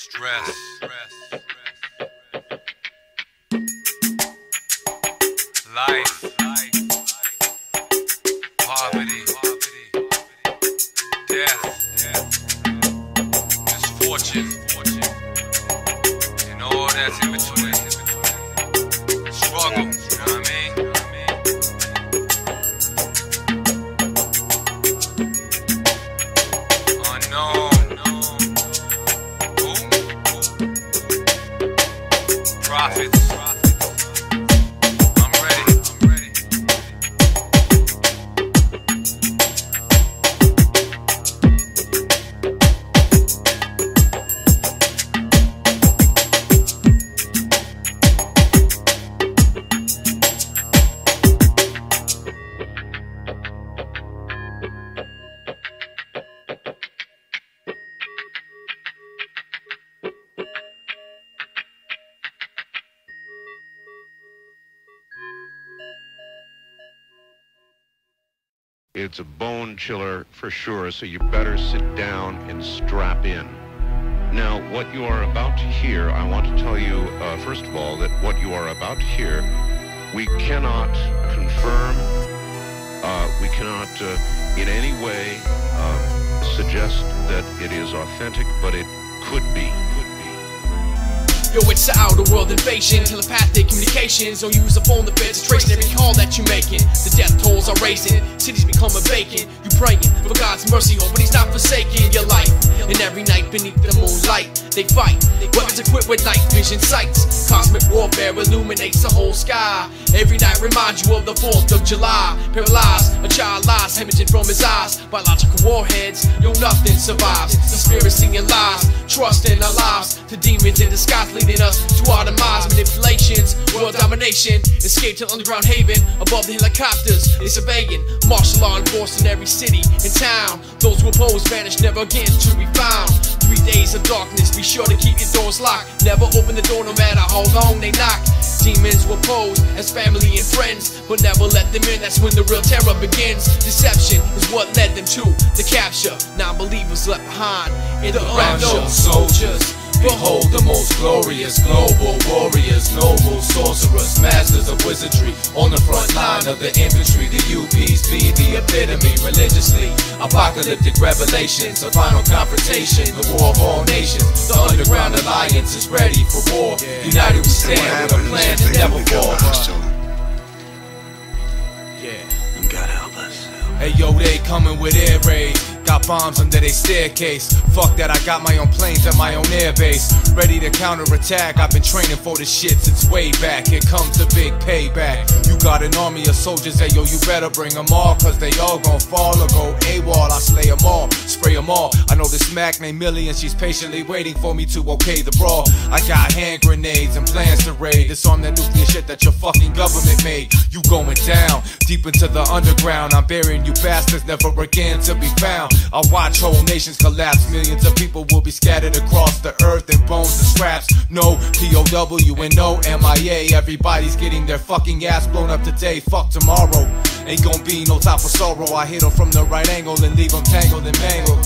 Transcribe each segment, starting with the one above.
Stress. Life. Poverty. Death. Misfortune. And all that's in between. Struggle. You know what I mean? Profits. I'm ready. It's a bone chiller for sure, so you better sit down and strap in. Now, what you are about to hear, I want to tell you, first of all, that what you are about to hear, we cannot confirm, we cannot in any way suggest that it is authentic, but it could be. Yo, it's an outer world invasion, telepathic communications. Don't use a phone, the feds are tracing every call that you're making. The death tolls are raising, cities become a vacant. You praying for God's mercy, hoping He's not forsaking your life. And every night beneath the moonlight, they fight. Weapons equipped with night vision sights. Cosmic warfare illuminates the whole sky. Every night reminds you of the 4th of July. Paralyzed, a child lies, hemorrhaging from his eyes. Biological warheads, yo, nothing survives. Conspiracy and lies, trust in our lives. To demons in disguise, leading us to our demise. Manipulations, world domination. Escape to an underground haven. Above the helicopters, they surveying. Martial law enforced in every city and town. Those who oppose vanish, never again to be found. 3 days of darkness, be sure to keep your doors locked. Never open the door no matter how long they knock. Demons will pose as family and friends, but never let them in, that's when the real terror begins. Deception is what led them to the capture. Non-believers left behind in the unknown soldiers. Behold the most glorious global warriors, noble sorcerers, masters of wizardry. On the front line of the infantry, the UPs be the epitome religiously. Apocalyptic revelations, a final confrontation, the war of all nations. The underground alliance is ready for war. United we stand with a plan to never fall. Yeah, you gotta help us. Hey yo, they coming with air raids. Got bombs under their staircase. Fuck that, I got my own planes and my own airbase. Ready to counterattack, I've been training for this shit since way back. Here comes the big payback. You got an army of soldiers, hey yo, you better bring them all, cause they all gon' fall or go AWOL. I slay them all, spray them all. I know this Mac named Million, she's patiently waiting for me to okay the brawl. I got hand grenades and plans to raid. Disarm that nuclear shit that your fucking government made. You going down, deep into the underground. I'm burying you bastards, never again to be found. I'll watch whole nations collapse. Millions of people will be scattered across the earth in bones and scraps. No POW and no MIA. Everybody's getting their fucking ass blown up today. Fuck tomorrow. Ain't gon' be no top of sorrow. I hit them from the right angle and leave them tangled and mangled.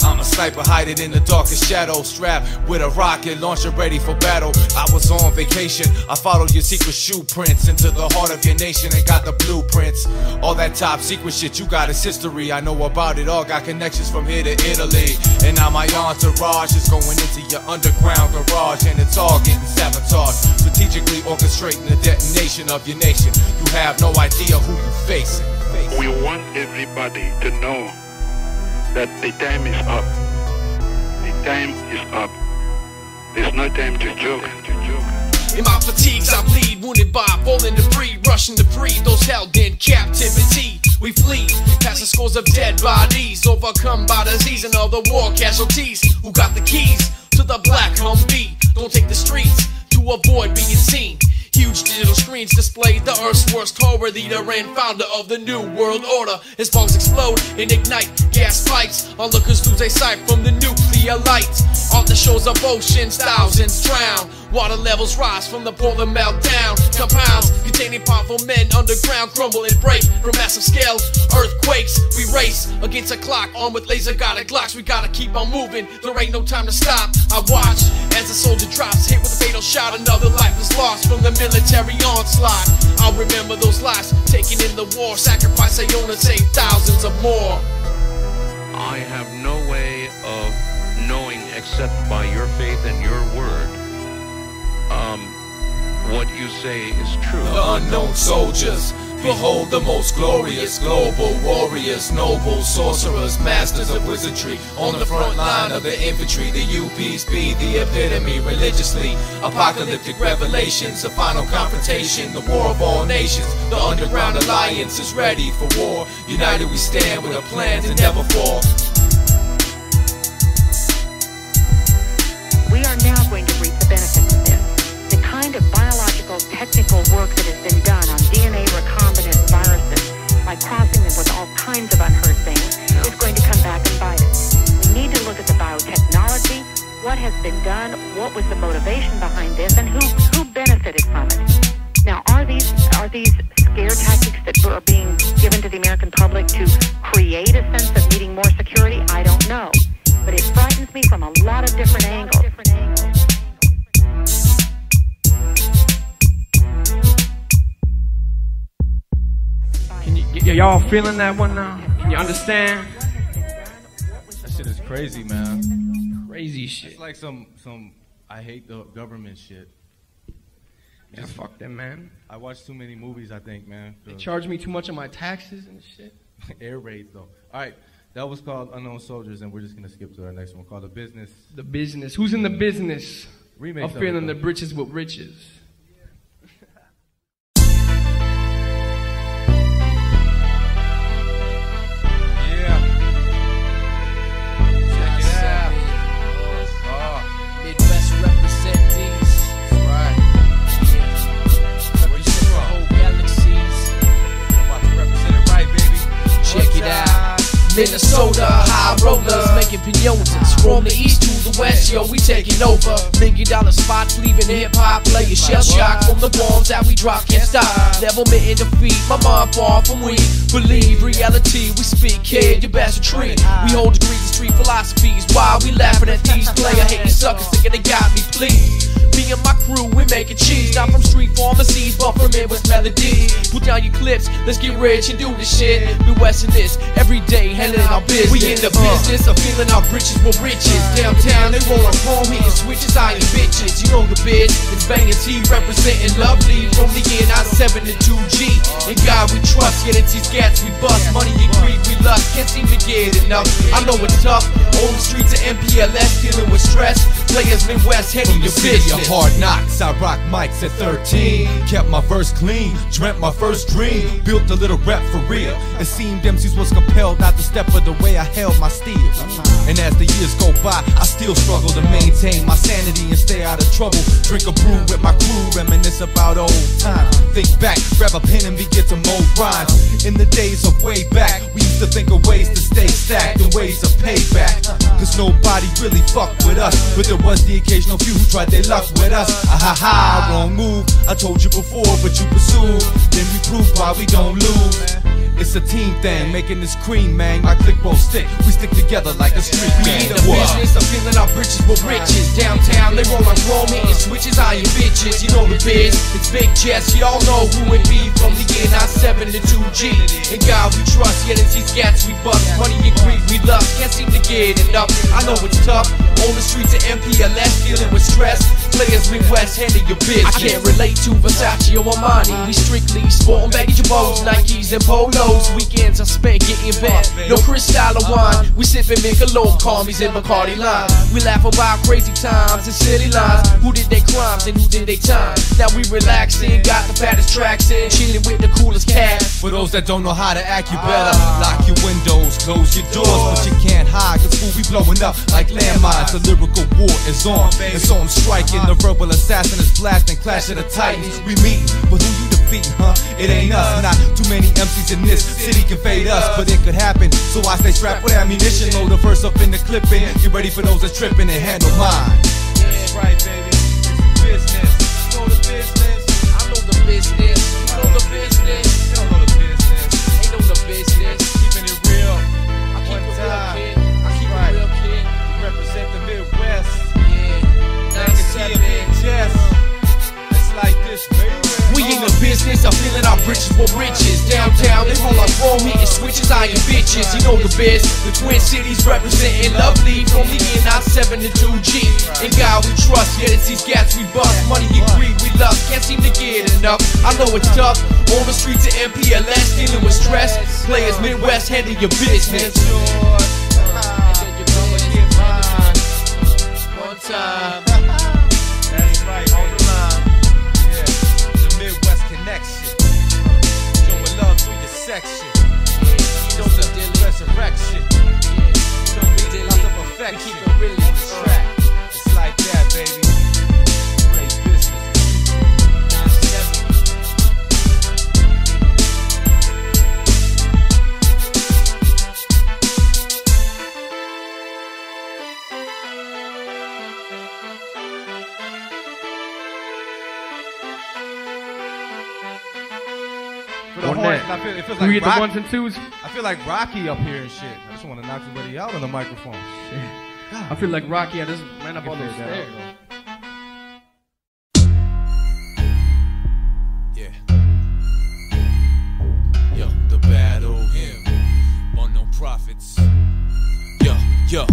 I'm a sniper hiding in the darkest shadow, strapped with a rocket launcher ready for battle. I was on vacation, I followed your secret shoe prints into the heart of your nation and got the blueprints. All that top secret shit you got is history. I know about it all, got connections from here to Italy. And now my entourage is going into your underground garage, and it's all getting sabotaged. Strategically orchestrating the detonation of your nation. You have no idea who you facing. We want everybody to know that the time is up. The time is up. There's no time to joke. In my fatigues I bleed, wounded by falling debris, rushing to free those held in captivity. We flee past the scores of dead bodies, overcome by disease and other war casualties. Who got the keys to the black Humvee? Don't take the streets to avoid being seen. Huge digital screens display the Earth's worst horror, leader and founder of the New World Order. His bombs explode and ignite gas spikes. Onlookers lose their sight from the nuclear see a light. Off the shores of oceans, thousands drown. Water levels rise from the polar meltdown. Compounds containing powerful men underground crumble and break from massive scale. Earthquakes, we race against a clock. Armed with laser guided Glocks, we gotta keep on moving. There ain't no time to stop. I watch as a soldier drops, hit with a fatal shot. Another life was lost from the military onslaught. I'll remember those lives taken in the war. Sacrifice Iona, save thousands of more. I have no way of knowing except by your faith and your word. What you say is true. The unknown soldiers, behold the most glorious global warriors, noble sorcerers, masters of wizardry. On the front line of the infantry, the UPs be the epitome religiously. Apocalyptic revelations, a final confrontation, the war of all nations. The underground alliance is ready for war. United we stand with a plan to never fall. We are now going to reap the benefits of this. The kind of biological, technical work that has been done on DNA recombinant viruses, by crossing them with all kinds of unheard things, is going to come back and bite us. We need to look at the biotechnology, what has been done, what was the motivation behind this, and who benefited from it. Now, are these scare tactics that are being given to the American public to create a sense of needing more security? I don't know. But it frightens me from a lot of different angles. Y'all feeling that one now? Can you understand? That shit is crazy, man. Crazy shit. It's like some I hate the government shit. Yeah, fuck them, man. I watch too many movies, I think, man. They charge me too much on my taxes and shit. Air raids, though. All right, that was called Unknown Soldiers, and we're just going to skip to our next one called The Business. The Business. Who's in the business Remix of feeling the britches with riches? Minnesota, high rollers making pinotas. From the east to the west, yo, we taking over. $1 million spots, leaving hip-hop players shell shocked from the bombs that we drop, can't stop. Never meant in defeat, my mind far from weak. Believe reality, we speak, kid, you best retreat. We hold degrees of street philosophies while we laughing at these player-hating suckers thinking they got me, please. Me and my crew, we making cheese, not from street pharmacies, but from Midwest melodies. Put down your clips, let's get rich and do this shit. Midwest in this, every day, handling our business. We in the business of feeling our britches with riches. Downtown, they roll our chrome, hitting switches, iron bitches. You know the biz, it's Bangin' T, representing lovely from the year 97 to 2G. In God we trust, yet it's these gats we bust. Money and greed we lust, can't seem to get enough. I know it's tough, on the streets of MPLS, dealing with stress. Players Midwest, handling your business. Hard knocks, I rock mics at 13. Kept my verse clean, dreamt my first dream. Built a little rep for real. It seemed MCs was compelled not to step of the way I held my steel. And as the years go by, I still struggle to maintain my sanity and stay out of trouble. Drink a brew with my crew, reminisce about old times. Think back, grab a pen and begin to mold rhymes. In the days of way back, we used to think of ways to stay stacked and ways of payback. Cause nobody really fucked with us, but there was the occasional few who tried their luck with us. Ha, wrong move, I told you before, but you pursued. Then we proved why we don't lose. It's a team thing, making this cream, man. My click won't stick, we stick together like a street gang. We in the business of feeling our britches with riches. Downtown, they roll our chrome, hitting switches, iron bitches. You know the biz, it's Big Jess. Y'all know who it be from the year 97 to 2G. In God we trust, yet it's these gats we bust. Money and greed we love, can't seem to get enough. I know it's tough, on the streets of MPLS, dealing with stress. Players Midwest, handle your business. I can't relate to Versace or Armani. We strictly sporting baggy Jabos, Nikes and Polos. Weekends I spent getting bent. No Cristal or wine. We sipping Michelob, Calmies and Bacardi Lime. We laugh about crazy times and silly lines. Who did they crimes and who did they time? Now we relaxing, got the fattest tracks in, chilling with the coolest cat. For those that don't know how to act, you better lock your windows, close your doors, but you can't hide, cause fool, we blowing up like landmines. The lyrical war is on, and so I'm striking. The verbal assassin is blasting, clash of the titans. We meeting, but who you defeat, huh? It ain't us, not too many MCs in this city can fade us, but it could happen. So I stay strapped with ammunition, load the verse up in the clip and get ready for those that tripping and handle mine. That's right, baby. It's business. You know the business. I know the business. You know the business. You don't know the business. Ain't know the business. Keeping it real. I keep One it real, time. kid. I keep it real, kid. We represent the Midwest. Yeah. I can see a big chest. It's like this, baby. We in the business of filling our britches with riches. Downtown, they hold like phone hitting switches, iron bitches. You know the biz, the Twin Cities representing lovely. From the I-7 to 2G. In God we trust, yeah, it's these gats we bust. Money and greed we love, can't seem to get enough. I know it's tough, on the streets of MPLS, dealing with stress. Players Midwest, handle your business. One time. That's right, hold the line. Yeah, the Midwest connection. Showing love through your section. You know the deal. Resurrection. You know me, lots of affection. We keep it really on the track. It's like that, baby. Great business. 9-7. For the On horns, that. I feel, it feels Do we like get the Rocky. ones and twos? I feel like Rocky up here and shit. I just want to knock somebody out on the microphone. I feel like Rocky. I just ran up all those stairs. Yeah. Yo, the battle hymn. Unknown prophets. Yo.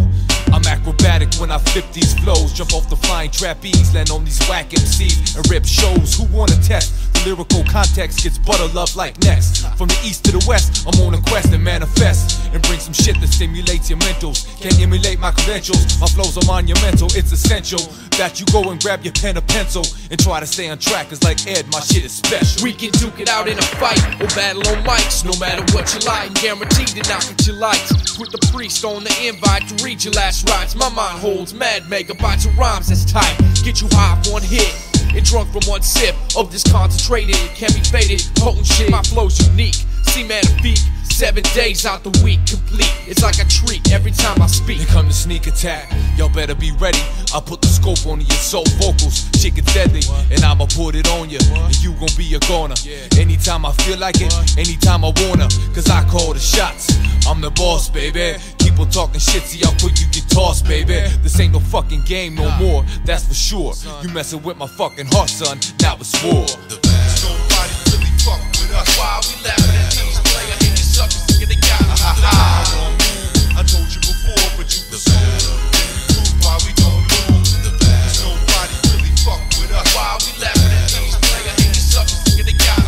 I'm acrobatic when I flip these flows. Jump off the flying trapeze, land on these whack MCs and rip shows. Who wanna test? The lyrical context gets butter love like next. From the east to the west, I'm on a quest to manifest and bring some shit that stimulates your mentals. Can't emulate my credentials, my flows are monumental. It's essential that you go and grab your pen or pencil and try to stay on track, cause like Ed, my shit is special. We can duke it out in a fight or battle on mics, no matter what you like. Guaranteed to knock what you like. Put the priest on the invite to read your last rites. My mind holds mad megabytes of rhymes that's tight. Get you high for one hit and drunk from one sip of this concentrated. It can't be faded, potent shit. My flow's unique. See magnifique. 7 days out the week complete. It's like a treat every time I speak. Here come the sneak attack. Y'all better be ready. I'll put the scope on your soul vocals. Shit gets deadly, and I'ma put it on you. And you gon' be a goner. Anytime I feel like it, anytime I wanna. Cause I call the shots. I'm the boss, baby. People talking shit, see how quick you get tossed, baby. This ain't no fucking game no more, that's for sure. You messing with my fucking heart, son. Now it's war. Nobody really fuck with us. Why we laughing at these player hating suckers? Get the guy. I told you before, but you was prove why we don't lose. Nobody really fuck with us. Why we laughing at these player hating suckers? Get the guy.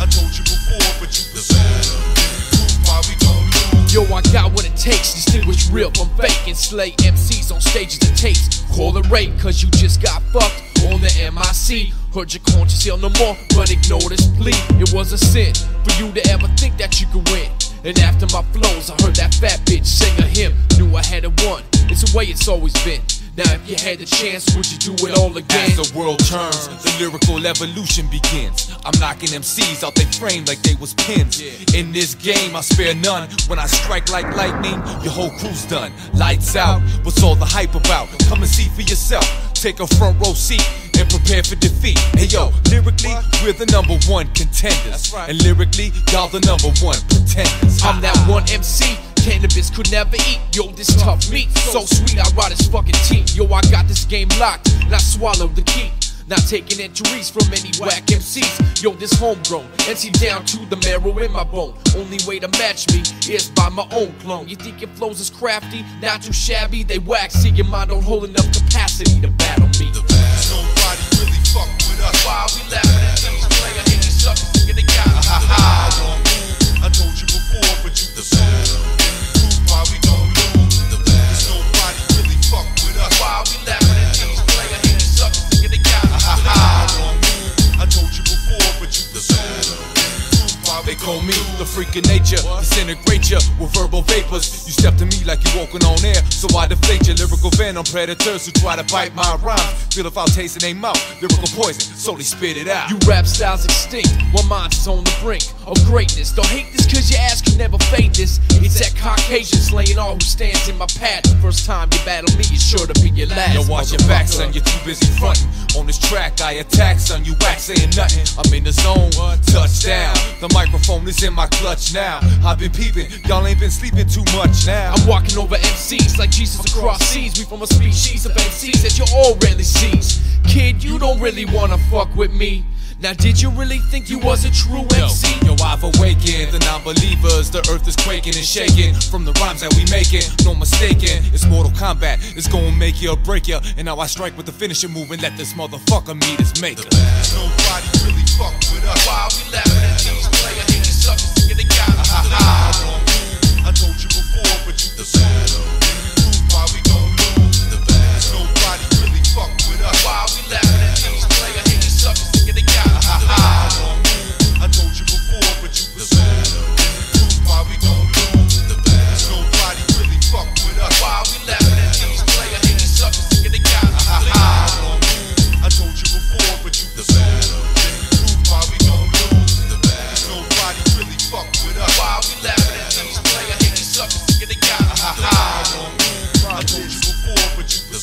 I told you before, but you was prove why we don't lose. Yo, I got what it takes to distinguish real from fake and slay MCs on stages and tapes. Call it rape, cause you just got fucked on the MIC. Heard your conscience ill no more, but ignore this plea. It was a sin for you to ever think that you could win. And after my flows, I heard that fat bitch sing a hymn. Knew I had it won, it's the way it's always been. Now if you had the chance, would you do it all again? As the world turns, the lyrical evolution begins. I'm knocking MCs out they frame like they was pins. In this game, I spare none. When I strike like lightning, your whole crew's done. Lights out, what's all the hype about? Come and see for yourself. Take a front row seat and prepare for defeat. Hey yo, lyrically, we're the #1 contenders. And lyrically, y'all the #1 pretenders. I'm that one MC cannabis could never eat. Yo, this tough meat, so sweet, I ride his fucking teeth. Yo, I got this game locked, and I swallowed the key. Not taking entries from any whack MCs. Yo, this homegrown, NC down to the marrow in my bone. Only way to match me is by my own clone. You think your flows is crafty, not too shabby? They waxy, your mind don't hold enough capacity to battle me. Nobody really fuck with us. Why we laughing at these player hating suckers? Get the guy. I told you before, but you was prove why we don't lose. Nobody really fuck with us. Why we laughing at these player hating suckers? Get the guy. I told you before, but you was prove why we on me, the freak of nature, disintegrate ya with verbal vapors. You step to me like you walking on air, so I deflate your lyrical venom. Predators who try to bite my rhymes, feel if I'll taste in their mouth, lyrical poison, slowly spit it out. You rap styles extinct, one mind's is on the brink of greatness. Don't hate this cause your ass can never fade this. It's that Caucasian slaying all who stands in my path. The first time you battle me, it's sure to be your last. Yo, watch your back, son, you're too busy frontin'. On this track, I attack, son, you whack saying nothing. I'm in the zone, touchdown. The microphone is in my clutch now. I've been peeping, y'all ain't been sleeping too much now. I'm walking over MCs like Jesus across seas. We from a species of MCs that you all rarely sees. Kid, you don't really wanna fuck with me. Now did you really think you was a true MC? Yo, I've awakened the non-believers. The earth is quaking and shaking from the rhymes that we making. No mistaking, it's Mortal Kombat. It's gonna make you or break you. And now I strike with the finishing move and let this motherfucker meet his maker. Nobody really fuck with us. Why we laughing at these players? Hate you suckers, thinking they got us. I told you before, but you the prove why we gon' lose. Nobody really fuck with us. Why we laughing at these players? Hate you suckers, thinking they got us. I told you before, but you the prove why we gon' lose. Nobody really fuck with us. Why we laughing at these players? Hate you suckers, thinking they got us. I told you before, but you the prove why we gon' lose. Nobody really fuck with us. Why we laughing at these players? Hate you suckers, thinking they got us. I told you before, but you the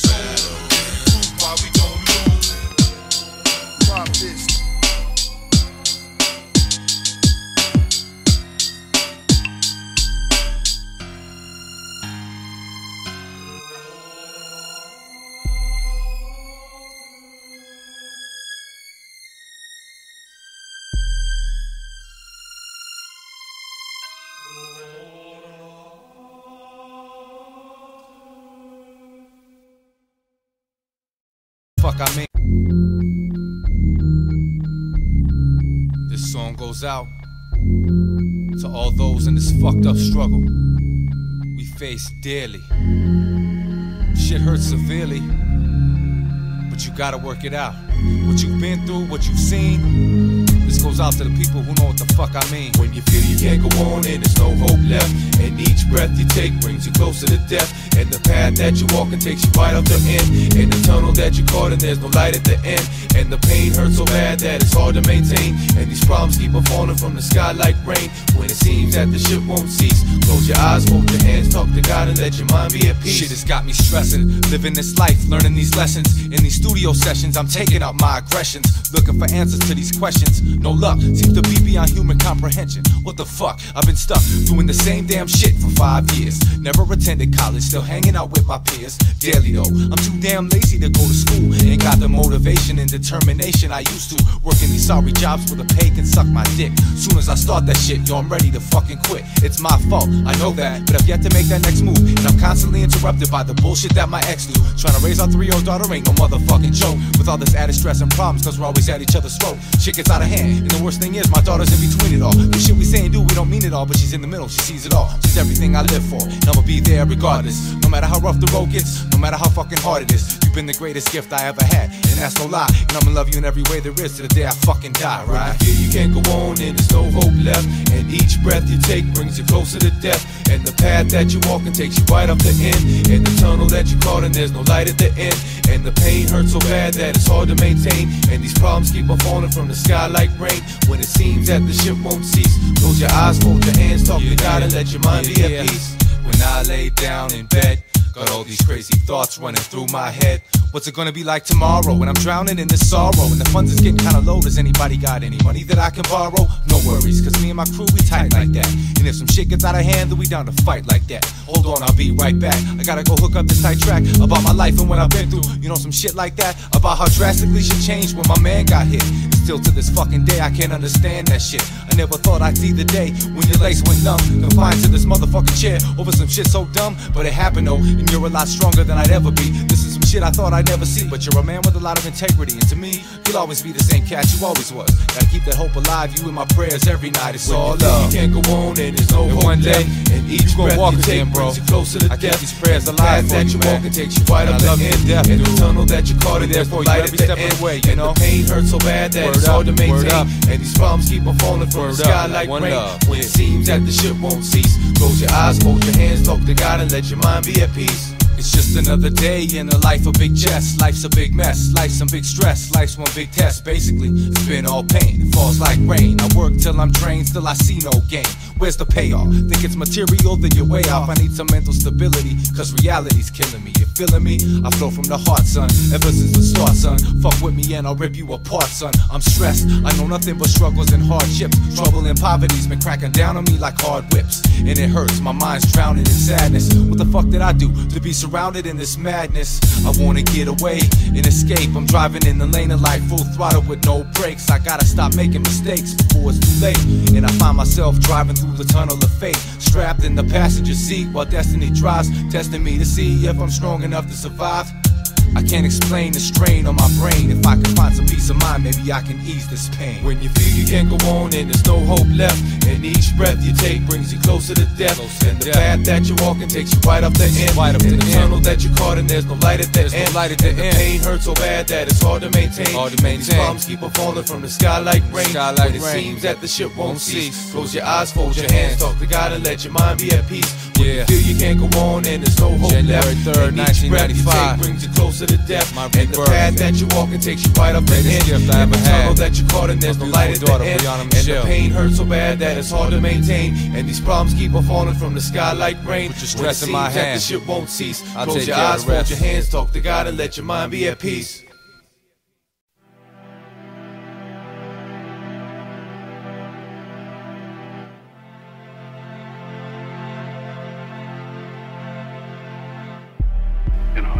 prove why we gon' lose. Profits. Fuck, I mean. This song goes out to all those in this fucked up struggle we face daily. Shit hurts severely, but you gotta work it out. What you've been through, what you've seen, this goes out to the people who know what the fuck I mean. When you feel you can't go on and there's no hope left, and each breath you take brings you closer to death, and the path that you walk and takes you right up the end, in the tunnel that you caught and there's no light at the end, and the pain hurts so bad that it's hard to maintain, and these problems keep on falling from the sky like rain. When it seems that the shit won't cease, close your eyes, hold your hands, talk to God and let your mind be at peace. Shit has got me stressing, living this life, learning these lessons. In these studio sessions, I'm taking out my aggressions, looking for answers to these questions. No luck, seems to be beyond human comprehension. What the fuck? I've been stuck doing the same damn shit for 5 years. Never attended college, still hanging out with my peers. Daily though, I'm too damn lazy to go to school. Ain't got the motivation and determination I used to. Working these sorry jobs where the pay can suck my dick. Soon as I start that shit, yo, I'm ready to fucking quit. It's my fault, I know that, but I've yet to make that next move. And I'm constantly interrupted by the bullshit that my ex do. Trying to raise our 3-year-old daughter ain't no motherfucking joke. With all this added stress and problems, cause we're always at each other's throat. Shit gets out of hand, and the worst thing is my daughter's in between it all. The shit we say and do, we don't mean it all, but she's in the middle, she sees it all. She's everything I live for, and I'ma be there regardless. No matter how rough the road gets, no matter how fucking hard it is. You've been the greatest gift I ever had, and that's no lie. And I'ma love you in every way there is to the day I fucking die, right? When you feel you can't go on and there's no hope left, and each breath you take brings you closer to death, and the path that you walk and takes you right up the end, in the tunnel that you caught and there's no light at the end, and the pain hurts so bad that it's hard to maintain, and these problems keep on falling from the sky like rain. When it seems that the shit won't cease, close your eyes, hold your hands, talk to God and let your mind be at peace. When I lay down in bed, got all these crazy thoughts running through my head. What's it gonna be like tomorrow when I'm drowning in this sorrow and the funds is getting kinda low? Does anybody got any money that I can borrow? No worries, cause me and my crew, we tight like that. And if some shit gets out of hand, then we down to fight like that. Hold on, I'll be right back. I gotta go hook up this tight track about my life and what I've been through. You know, some shit like that, about how drastically shit changed when my man got hit. And still to this fucking day, I can't understand that shit. I never thought I'd see the day when your legs went numb, confined to this motherfucking chair over some shit so dumb. But it happened though, and you're a lot stronger than I'd ever be. This is some shit I thought I'd never see, but you're a man with a lot of integrity, and to me, you'll always be the same cat you always was. Gotta keep that hope alive, you in my prayers every night, it's all love. You can't go on and there's no hope one day, left, and each breath walk you take again, bro. brings you closer to I keep death. these prayers alive for that you, you man. walk and takes you right And up I love the you end, to death, and the dude. tunnel that you caught and there's no for you light every at the step of end, the way, you and know? the pain hurts so bad that and it's hard to maintain. And these problems keep on falling from the sky like rain. When it seems that the shit won't cease, close your eyes, hold your hands, talk to God, and let your mind be at peace. It's just another day in the life of Big Jess. Life's a big mess, life's some big stress, life's one big test. Basically, it's been all pain, it falls like rain. I work till I'm drained, still I see no gain. Where's the payoff? Think it's material, then you're way off. I need some mental stability, cause reality's killing me. You feeling me? I flow from the heart, son, ever since the start, son. Fuck with me and I'll rip you apart, son. I'm stressed, I know nothing but struggles and hardships. Trouble and poverty's been cracking down on me like hard whips. And it hurts, my mind's drowning in sadness. What the fuck did I do to be surrounded in this madness? I wanna get away and escape. I'm driving in the lane of life, full throttle with no brakes. I gotta stop making mistakes before it's too late. And I find myself driving through the tunnel of fate, strapped in the passenger seat while destiny drives, testing me to see if I'm strong enough to survive. I can't explain the strain on my brain. If I can find some peace of mind, maybe I can ease this pain. When you feel you can't go on and there's no hope left, and each breath you take brings you closer to death, and the path that you're walking takes you right up the end, in the tunnel that you're caught in, there's no light at the end, and the pain hurts so bad that it's hard to maintain. These problems keep on falling from the sky like rain. When it seems that the shit won't cease, close your eyes, fold your hands, talk to God and let your mind be at peace. When you feel you can't go on and there's no hope left, and each breath you take brings you closer to death, and the path that you're walking takes you right up the end, in the tunnel that you're caught in, there's no light at the end, and the pain hurts so bad that it's hard to maintain. And these problems keep on falling from the sky like rain. When it seems that the shit won't cease, close your eyes, fold your hands, talk to God and let your mind be at peace.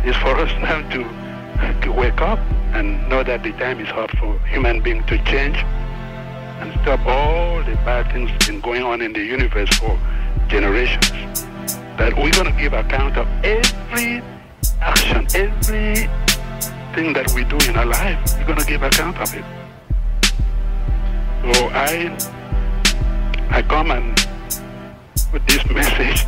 It's for us now to wake up and know that the time is up for human beings to change and stop all the bad things been going on in the universe for generations. That we're going to give account of every action, everything that we do in our life. We're going to give account of it. So I come and put this message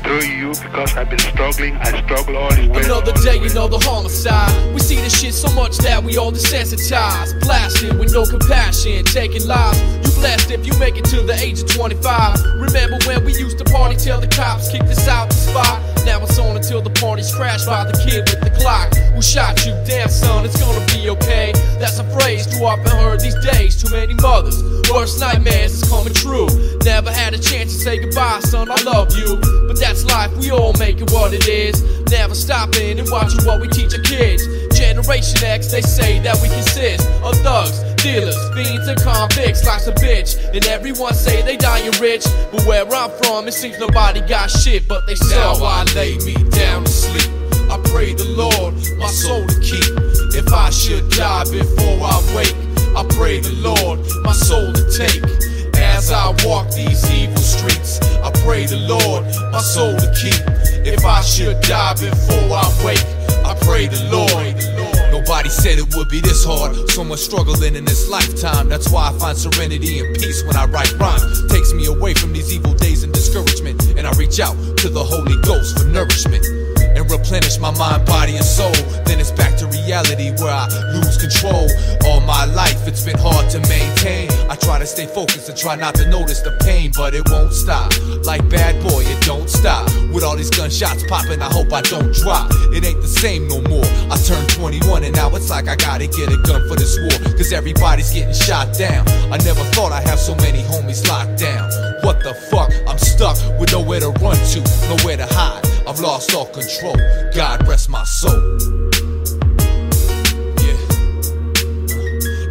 through you because I've been struggling. I struggle all this way. Another day, you know, the homicide. We see this shit so much that we all desensitized. Blasting with no compassion, taking lives. You blessed if you make it to the age of 25. Remember when we used to party till the cops kicked us out the spot? Now it's on until the party's crashed by the kid with the Glock who shot you. Damn son, it's gonna be okay. That's a phrase too often heard these days. Too many mothers, worst nightmares is coming true. Never had a chance to say goodbye, son, I love you. But that's life, we all make it what it is. Never stopping and watching what we teach our kids. Generation X, they say that we consist of thugs, dealers, fiends and convicts. Life's a bitch, and everyone say they dying rich. But where I'm from, it seems nobody got shit, but they sell. Now I lay me down to sleep. I pray the Lord my soul to keep. If I should die before I wake, I pray the Lord my soul to take. As I walk these evil streets, I pray the Lord my soul to keep. If I should die before I wake, I pray the Lord. Nobody said it would be this hard. So much struggling in this lifetime. That's why I find serenity and peace when I write rhymes. Takes me away from these evil days and discouragement, and I reach out to the Holy Ghost for nourishment and replenish my mind, body, and soul. Then it's back to reality where I lose control. All my life it's been hard to maintain. I try to stay focused and try not to notice the pain, but it won't stop. Like Bad Boy, it don't stop. With all these gunshots popping, I hope I don't drop. It ain't the same no more. I turned 21 and now it's like I gotta get a gun for this war, cause everybody's getting shot down. I never thought I'd have so many homies locked down. What the fuck? I'm stuck with nowhere to run to, nowhere to hide. I've lost all control. God rest my soul. Yeah.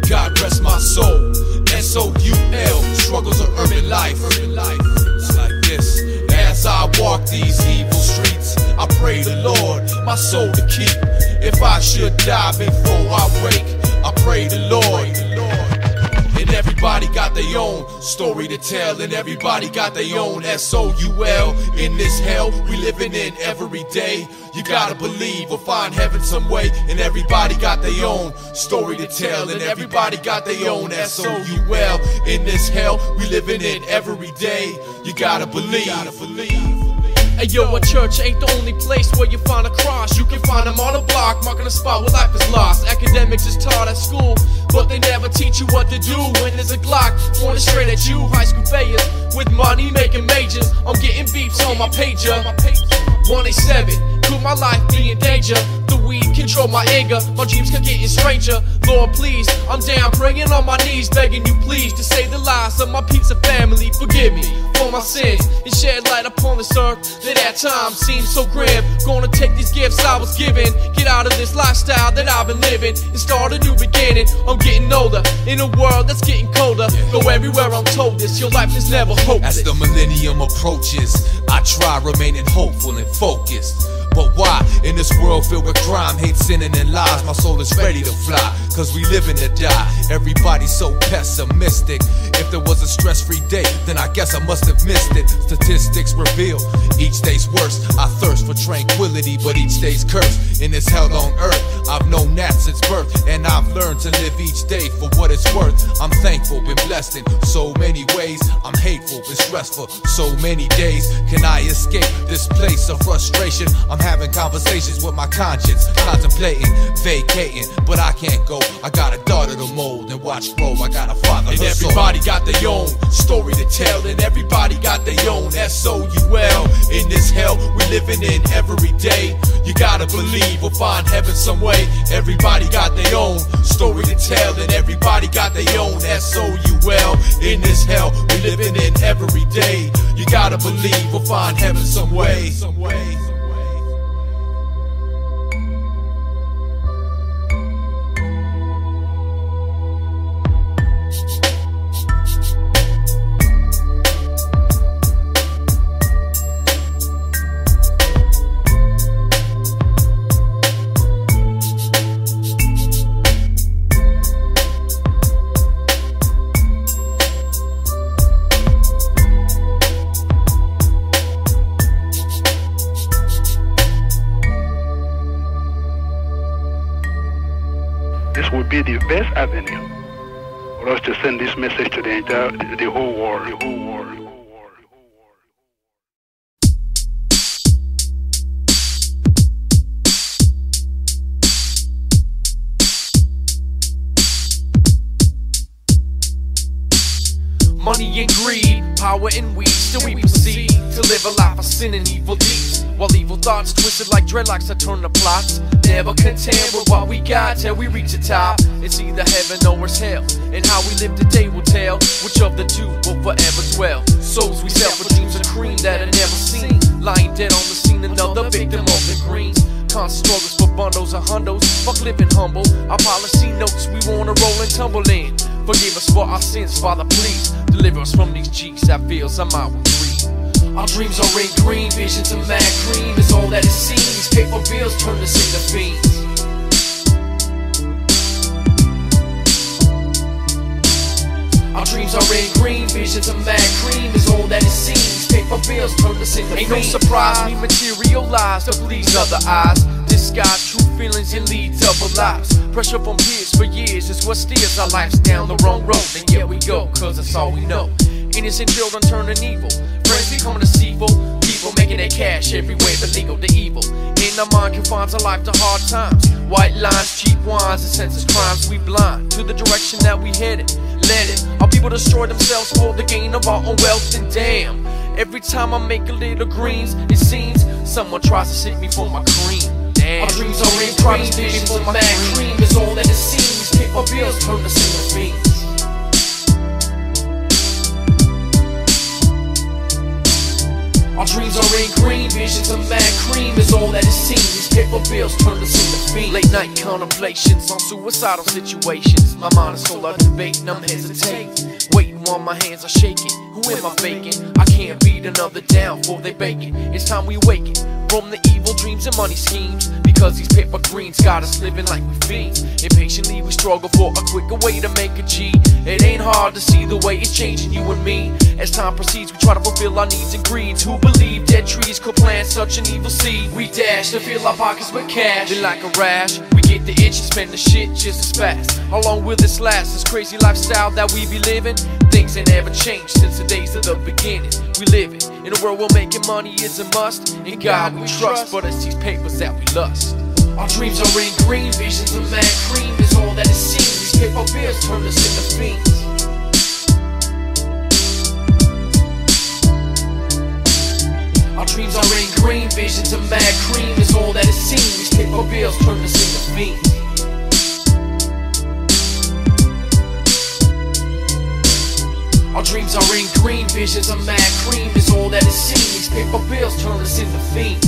God rest my soul. S-O-U-L. Struggles of urban life. It's like this. As I walk these evil streets, I pray the Lord my soul to keep. If I should die before I wake, I pray the Lord. And everybody got their own story to tell, and everybody got their own S-O-U-L. In this hell we living in every day, you gotta believe we'll find heaven some way. And everybody got their own story to tell, and everybody got their own S-O-U-L. In this hell we living in every day, you gotta believe. Hey yo, a church ain't the only place where you find a cross. You can find them on a block, marking a spot where life is lost. Academics is taught at school, but they never teach you what to do when there's a Glock pointed straight at you. High school failures with money making majors. I'm getting beeps on my pager. 187, could my life be in danger? The weed control my anger, my dreams keep getting stranger. Lord please, I'm down praying on my knees, begging you please to save the lives of my pizza family. Forgive me for my sins and shed light upon this earth that at times seems so grim. Gonna take these gifts I was given, get out of this lifestyle that I've been living and start a new beginning. I'm getting older in a world that's getting colder. Go everywhere I'm told this, your life is never hopeless. As the millennium approaches, I try remaining hopeful and focused. But why? In this world filled with crime, hate, sinning, and lies, my soul is ready to fly, cause we living to die. Everybody's so pessimistic. If there was a stress-free day, then I guess I must have missed it. Statistics reveal each day's worse. I thirst for tranquility, but each day's cursed. In this hell on earth, I've known that since birth, and I've learned to live each day for what it's worth. I'm thankful, been blessed in so many ways. I'm hateful, been stressful so many days. Can I escape this place of frustration? I'm having conversations with my conscience, contemplating, vacating, but I can't go. I got a daughter to mold and watch grow. I got a father. And everybody got their own story to tell, and everybody got their own SOUL. In this hell we living in every day, you gotta believe we'll find heaven some way. Everybody got their own story to tell, and everybody got their own SOUL. In this hell we living in every day, you gotta believe we'll find heaven some way. This would be the best avenue for us to send this message to the whole world. Money and greed, power and weed, still we proceed to live a life of sin and evil deeds. While evil thoughts twisted like dreadlocks that turn to plots. Never content with what we got till we reach the top. It's either heaven or it's hell, and how we live today will tell which of the two will forever dwell. Souls we sell for dreams of cream that are never seen, lying dead on the scene, another victim of the greens. Constant struggles for bundles of hundos, fuck living humble. Our policy notes we wanna roll and tumble in. Forgive us for our sins, Father, please deliver us from these cheeks that feels I'm out with greed. Our dreams are in green, visions of mad cream is all that it seems. Paper bills turn us into fiends. Our dreams are in green, visions of mad cream is all that it seems. Paper bills turn us into fiends. Ain't no surprise we materialize to please other eyes. Disguise true feelings and lead double lives. Pressure from peers for years is what steers our lives down the wrong road. And yet we go, cause that's all we know. Innocent children turning evil, friends becoming deceitful, people making their cash every way but legal to evil. In our mind confines our life to hard times. White lines, cheap wines, and senseless crimes. We blind to the direction that we headed. Let it, our people destroy themselves for the gain of our own wealth. And damn, every time I make a little greens, it seems someone tries to sit me for my cream. Damn. Our dreams are in green, visions of mad cream is all that it seems. Paper bills turn us into fiends. Our dreams are in green, visions of mad cream is all that it seems. Paper bills turn us into fiends. Late night contemplations on suicidal situations. My mind is full of debate and I'm hesitating, waiting while my hands are shaking. Who am I faking? I can't beat another down for they baking. It's time we waken from the evil dreams and money schemes, because these paper greens got us living like we fiends. Impatiently we struggle for a quicker way to make a G. It ain't hard to see the way it's changing you and me. As time proceeds we try to fulfill our needs and greeds. Who believe dead trees could plant such an evil seed? We dash to fill our pockets with cash. Then like a rash we get the itch and spend the shit just as fast. How long will this last, this crazy lifestyle that we be living? Things ain't ever changed since the days of the beginning. we live it. In a world where making money is a must. In God we trust, but it's these papers that we lust. Our dreams are in green, visions of mad cream is all that is seen. These paper bills turn us into fiends. Our dreams are in green, visions of mad cream is all that is seen. These paper bills turn us into fiends. Our dreams are in green, visions of mad cream is all that is seen. These paper bills turn us into fiends.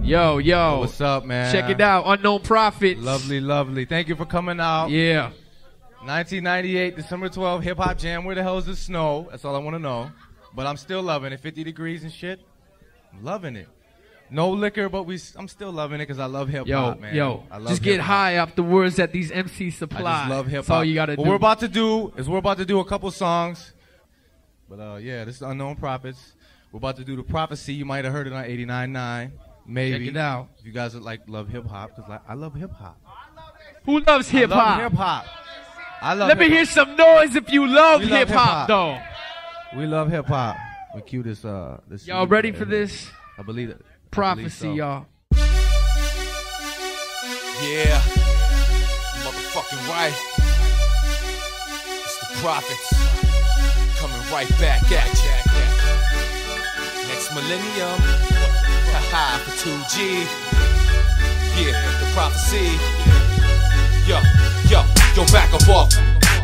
Yo, yo. What's up, man? Check it out. Unknown Prophets. Lovely, lovely. Thank you for coming out. Yeah. 1998, December 12th, Hip Hop Jam. Where the hell is the snow? That's all I want to know. But I'm still loving it. 50 degrees and shit. I'm loving it. No liquor, but I'm still loving it because I love hip hop, man. Yo, I love just get high off the words that these MCs supply. I just love hip hop. That's all you gotta do. What we're about to do is we're about to do a couple songs. But yeah, this is Unknown Prophets. We're about to do the Prophecy. You might have heard it on 89.9. Maybe. Check it out. If you guys love hip hop, because I love hip hop. Who loves hip hop? I love hip hop. I love Let me hear some noise if you love We hip hop, though. We love hip hop. We cue this. Y'all ready for this? I believe it. Prophecy, y'all. Yeah, motherfucking right. It's the Prophets coming right back at ya. Next millennium, haha, for 2G. Yeah, the Prophecy. Yo, back up off.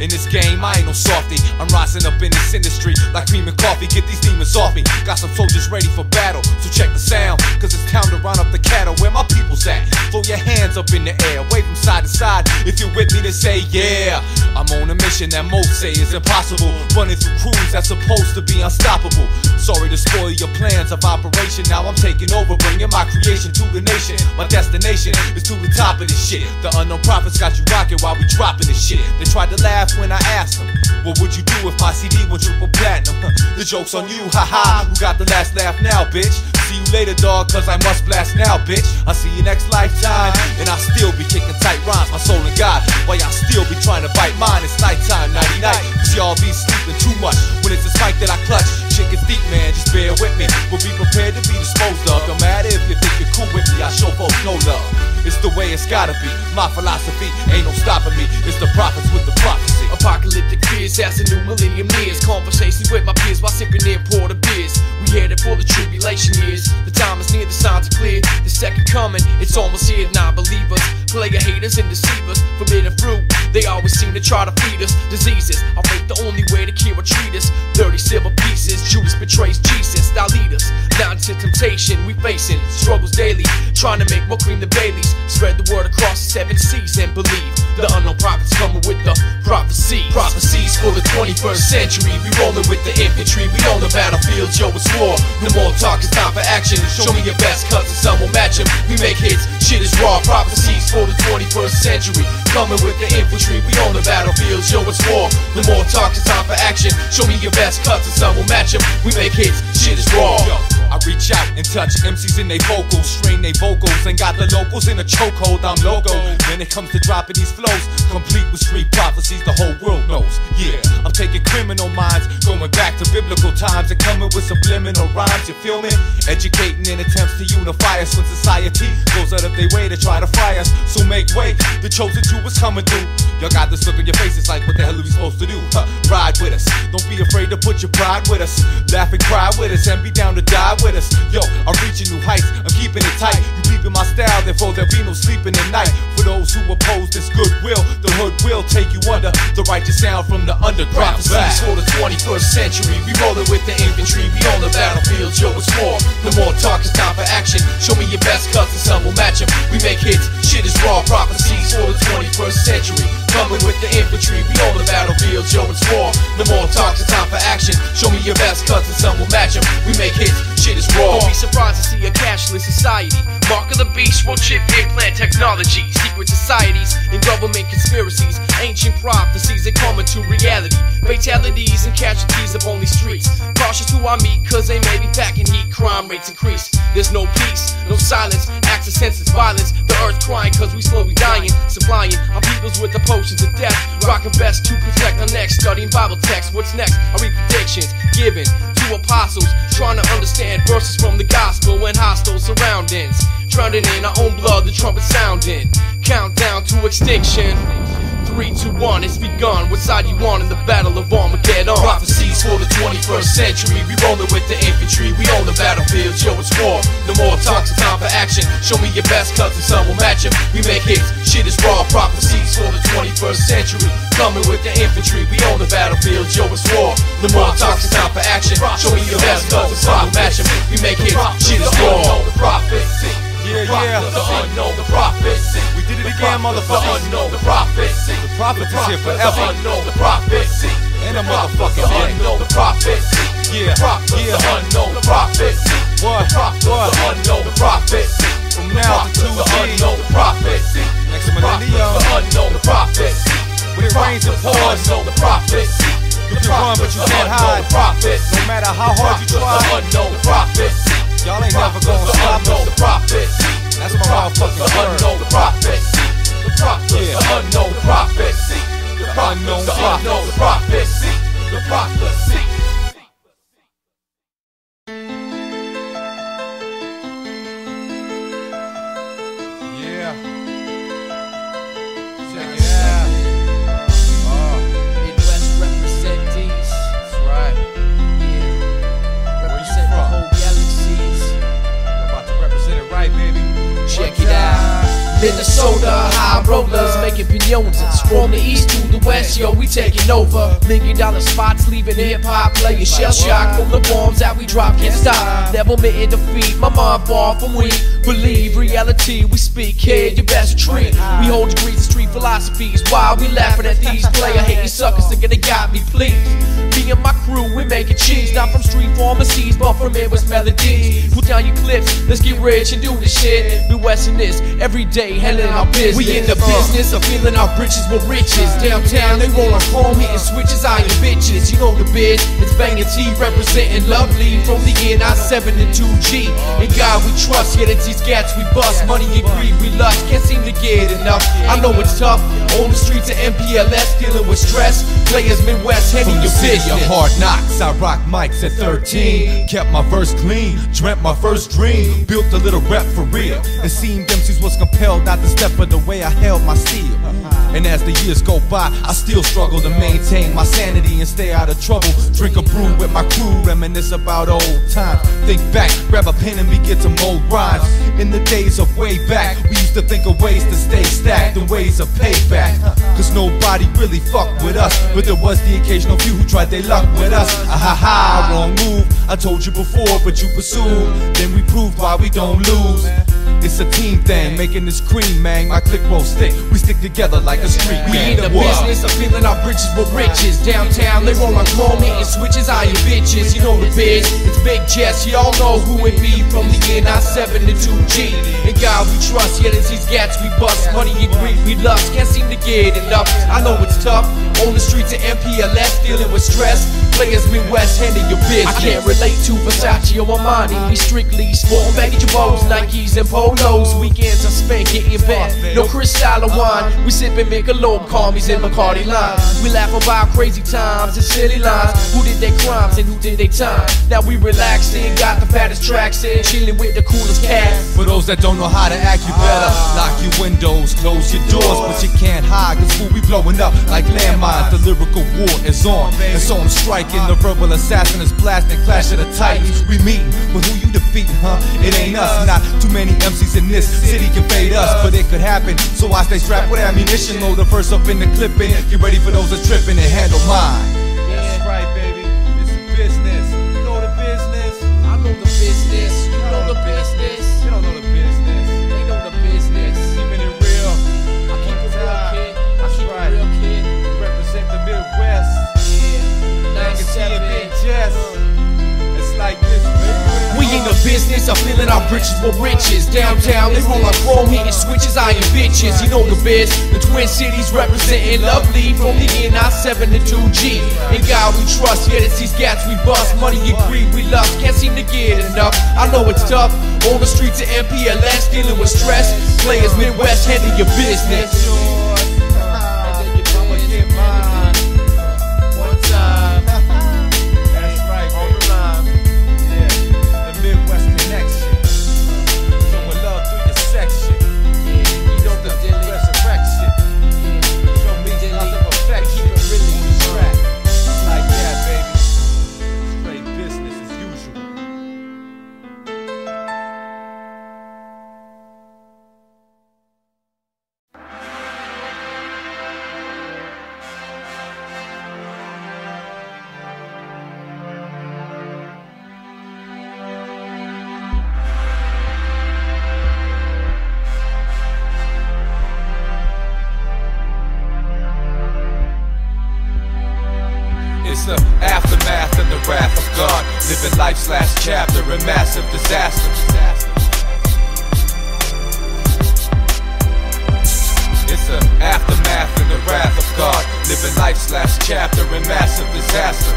In this game, I ain't no softy. I'm rising up in this industry like cream and coffee. Get these demons off me. Got some soldiers ready for battle, so check the sound, cause it's time to run up the cattle. Where my people's at? Throw your hands up in the air, wave them side to side. If you're with me, then say yeah. I'm on a mission that most say is impossible. Running through crews that's supposed to be unstoppable. Sorry to spoil your plans of operation. Now I'm taking over, bringing my creation to the nation. My destination is to the top of this shit. The Unknown Prophets got you rocking while we dropping this shit. They tried to laugh when I asked them, what would you do if my CD went triple platinum? The joke's on you, haha. Who got the last laugh now, bitch? See you later, dog, cause I must blast now, bitch. I'll see you next lifetime, and I'll still be kicking tight rhymes, my soul and God. While y'all still be trying to bite mine, it's nighttime, nighty-night. Cause y'all be sleeping too much when it's this mic that I clutch. Shit gets deep, man, just bear with me. We'll be prepared to be disposed of. Don't matter if you think you're cool with me, I show folks no love. It's the way it's gotta be. My philosophy ain't no stopping me. It's the prophets with the prophecy. Apocalyptic fears as the new millennium nears. Conversations with my peers while sipping imported beers. We headed for the tribulation years. The time is near, the signs are clear. The second coming, it's almost here. Non-believers, player haters and deceivers. Forbidden fruit, they always seem to try to feed us diseases. I think the only way to cure or treat us. 30 silver pieces, Judas betrays Jesus. Thou lead us down to temptation. We facing struggles daily, trying to make more cream than Baileys. Spread the word across the 7 seas and believe the Unknown Prophets coming with the prophecy. Prophecies for the 21st century. We rolling with the infantry. We on the battlefield, yo, it's war. No more talk, it's time for action. Show me your best cuts and some will match them. We make hits, shit is raw. Prophecies for the 21st century. Coming with the infantry. We on the battlefield, yo, it's war. No more talk, it's time for action. Show me your best cuts and some will match them. We make hits, shit is raw. Yo, I reach out and touch MCs in they vocals, strain they vocals, and got the locals in a chokehold. I'm logo. When it comes to dropping these flows, complete with street prophecies, the whole world knows. Yeah, I'm taking criminal minds, going back to biblical times, and coming with subliminal rhymes. You feel me? Educating in attempts to unify us when society goes out of their way to try to fry us. So make way, the chosen two is coming through. Y'all got this look on your faces like, what the hell are we supposed to do? Ride with us. Don't be afraid to put your pride with us. Laugh and cry with us, and be down to die with us. Yo, I'm reaching new heights, I'm keeping it tight. You peeping my style, therefore there'll be no sleeping at night. For those who oppose this goodwill, the hood will take you under the righteous sound from the underground. Prophecies for the 21st century. We rolling with the infantry. We on the battlefield, yo, it's war. No more talk, it's time for action. Show me your best cuts and some will match them. We make hits, shit is raw. Prophecies for the 21st century. Coming with the infantry. We on the battlefield. battlefield, yo, it's war. No more talk, it's time for action. Show me your best, cause the sun will match them. We make hits, shit is raw. Don't be surprised to see a cashless society. Mark of the beast, world chip implant technology. Secret societies and government conspiracies. Ancient prophecies that come into reality. Fatalities and casualties up on these streets. Cautious who I meet, cause they may be packing heat. Crime rates increase. There's no peace, no silence. Acts of senseless violence. The earth crying cause we slowly dying. Supplying our peoples with the potions of death. Rocking best to protect our necks. Studying Bible text. What's next? I read predictions given to apostles. Trying to understand verses from the gospel and hostile surroundings. Drowning in our own blood, the trumpet sounding. Countdown to extinction. 3, 2, 1, it's begun. What side you on in the battle of Armageddon? Prophecies for the 21st century. We rollin' with the infantry. We own the battlefield, yo, it's war. No more talks, it's time for action. Show me your best, cause the sun will match them. We make hits, shit is raw. Prophecies for the 21st century. Coming with the infantry. We own the battlefield, yo, it's war. No more talks, it's time for action. Show me your best, cause the sun will match them. We make hits, shit is raw. The prophecy. Yeah, yeah. The unknown, the prophecy. We did it again, motherfuckers. The unknown, the prophecy. The prophet is here The forever. unknown, the prophecy. And a motherfucking The unknown, the prophecy. Yeah, The unknown, the prophecy. What? The unknown, the prophecy. From now to 2 The unknown, the prophecy. Next millennium. The unknown, the prophecy. When it rains and The pours, unknown, the prophecy. you can run, but you can't hide. The prophecy. No matter how hard you The try, unknown, the prophecy. y'all ain't never gonna The stop unknown, us. the prophecy. That's my motherfucking The word. unknown, the prophecy. Yeah. The unknown, the prophecy. The unknown unknown, the prophecy. The prophecy. Yeah. Check it out. Midwest representees. That's right. Yeah. Where you Represent the from? whole galaxies. We're about to represent it right, baby. Check it out. Minnesota, high rollers making pinyones. From the east to the west, yo, we taking over. $1 million spots, leaving hip-hop players shell shock from the bombs that we drop, can't stop. Never met in defeat, my mind far from weak. Believe reality, we speak, kid, your best treat. We hold degrees of street philosophies while we laughing at these player-hating suckers thinking they got me, please. Me and my crew, we making cheese, not from street pharmacies, but from Midwest melodies. Put down your clips, let's get rich and do this shit. Midwest in this, every day, handling our business. We in the business of filling our britches with riches. Downtown, they roll on chrome, hitting switches, iron bitches. You know the biz, it's banging T, representing lovely from the NI7 and 2G. In God we trust, yeah, it's these gats we bust. Money and greed we lust, can't seem to get enough. I know it's tough, on the streets of MPLS, dealing with stress. Players Midwest, handle your business. Your hard knocks, I rock mics at 13. Kept my verse clean, dreamt my first dream. Built a little rep for real. It seemed MCs was compelled not to step for the way I held my steel. And as the years go by, I still struggle to maintain my sanity and stay out of trouble. Drink a brew with my crew, reminisce about old times. Think back, grab a pen and begin to mold rhymes. In the days of way back, we used to think of ways to stay stacked and ways of payback. Cause nobody really fucked with us, but there was the occasional few who tried their luck with us. Ah ha ha, wrong move. I told you before, but you pursued. Then we proved why we don't lose. It's a team thing, making this cream, man. My click won't stick. We stick together like a street. We in the business of filling our britches with riches. Downtown, they roll on chrome, hitting switches, iron bitches. You know the biz, it's Big Jess. Y'all know who it be from the NI7 to 2G. In God we trust, yeah, it's these gats we bust. Money and greed we lust, can't seem to get enough. I know it's tough, on the streets of MPLS, dealing with stress. Players Midwest, handle your business. I can't relate to Versace or Armani. We strictly sport baggage bows, Nikes and polos. Weekends I spent getting bent. No Cristal or wine. We sippin' Michelob, Calmies and Bacardi line. We laugh about crazy times and silly lines. Who did their crimes and who did their time? Now we relaxing, got the fattest tracks in, chillin' with the coolest cats. For those that don't know how to act, you better lock your windows, close your doors, but you can't hide, cause fool, we blowing up like landmines. The lyrical war is on, and so I'm striking. The verbal assassin is blasting, clash of the titans. We meeting, but who you defeating, huh? It ain't us, not too many MCs in this city can fade us, but it could happen. So I stay strapped with ammunition, load the first up in the clipping. Get ready for those that tripping and handle mine. That's right, baby. It's a business. You know the business. I know the business. You know the business. You don't know the business. They know the business. Keeping it real. I keep it real, kid. I keep it real, kid. Represent the Midwest. a business, I'm feeling our britches for riches. Downtown, they roll on chrome, hitting switches, iron bitches. You know the biz, the Twin Cities representing lovely. From the NI7 to 2G. In God we trust, yeah, it's these gats we bust. Money and greed we lust, can't seem to get enough. I know it's tough, on the streets of MPLS, dealing with stress. Players Midwest, handle your business. It's the aftermath and the wrath of God. Living life's last chapter in massive disaster. It's the aftermath and the wrath of God. Living life's last chapter in massive disaster.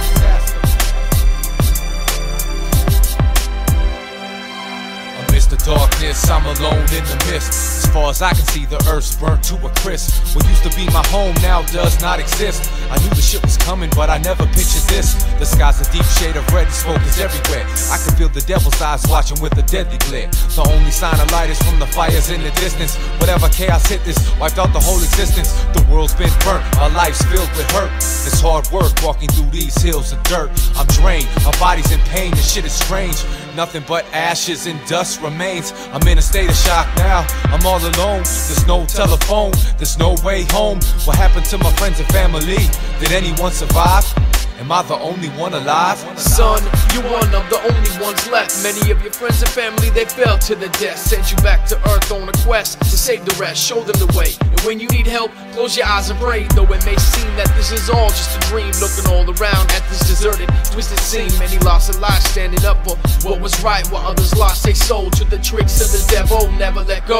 Amidst the darkness, I'm alone in the mist. As far as I can see, the earth's burnt to a crisp. What used to be my home now does not exist. I knew the shit was coming, but I never pictured this. The sky's a deep shade of red, smoke is everywhere. I can feel the devil's eyes watching with a deadly glare. The only sign of light is from the fires in the distance. Whatever chaos hit this, wiped out the whole existence. The world's been burnt, my life's filled with hurt. It's hard work walking through these hills of dirt. I'm drained, my body's in pain, this shit is strange. Nothing but ashes and dust remains. I'm in a state of shock now, I'm all alone. There's no telephone, there's no way home. What happened to my friends and family? Did anyone survive? Am I the only one alive? Son, you're one of the only ones left. Many of your friends and family, they fell to the death. Sent you back to earth on a quest to save the rest, show them the way. And when you need help, close your eyes and pray. Though it may seem that this is all just a dream, looking all around at this deserted, twisted scene. Many lost their lives standing up for what was right, while others lost their soul to the tricks of the devil. Never let go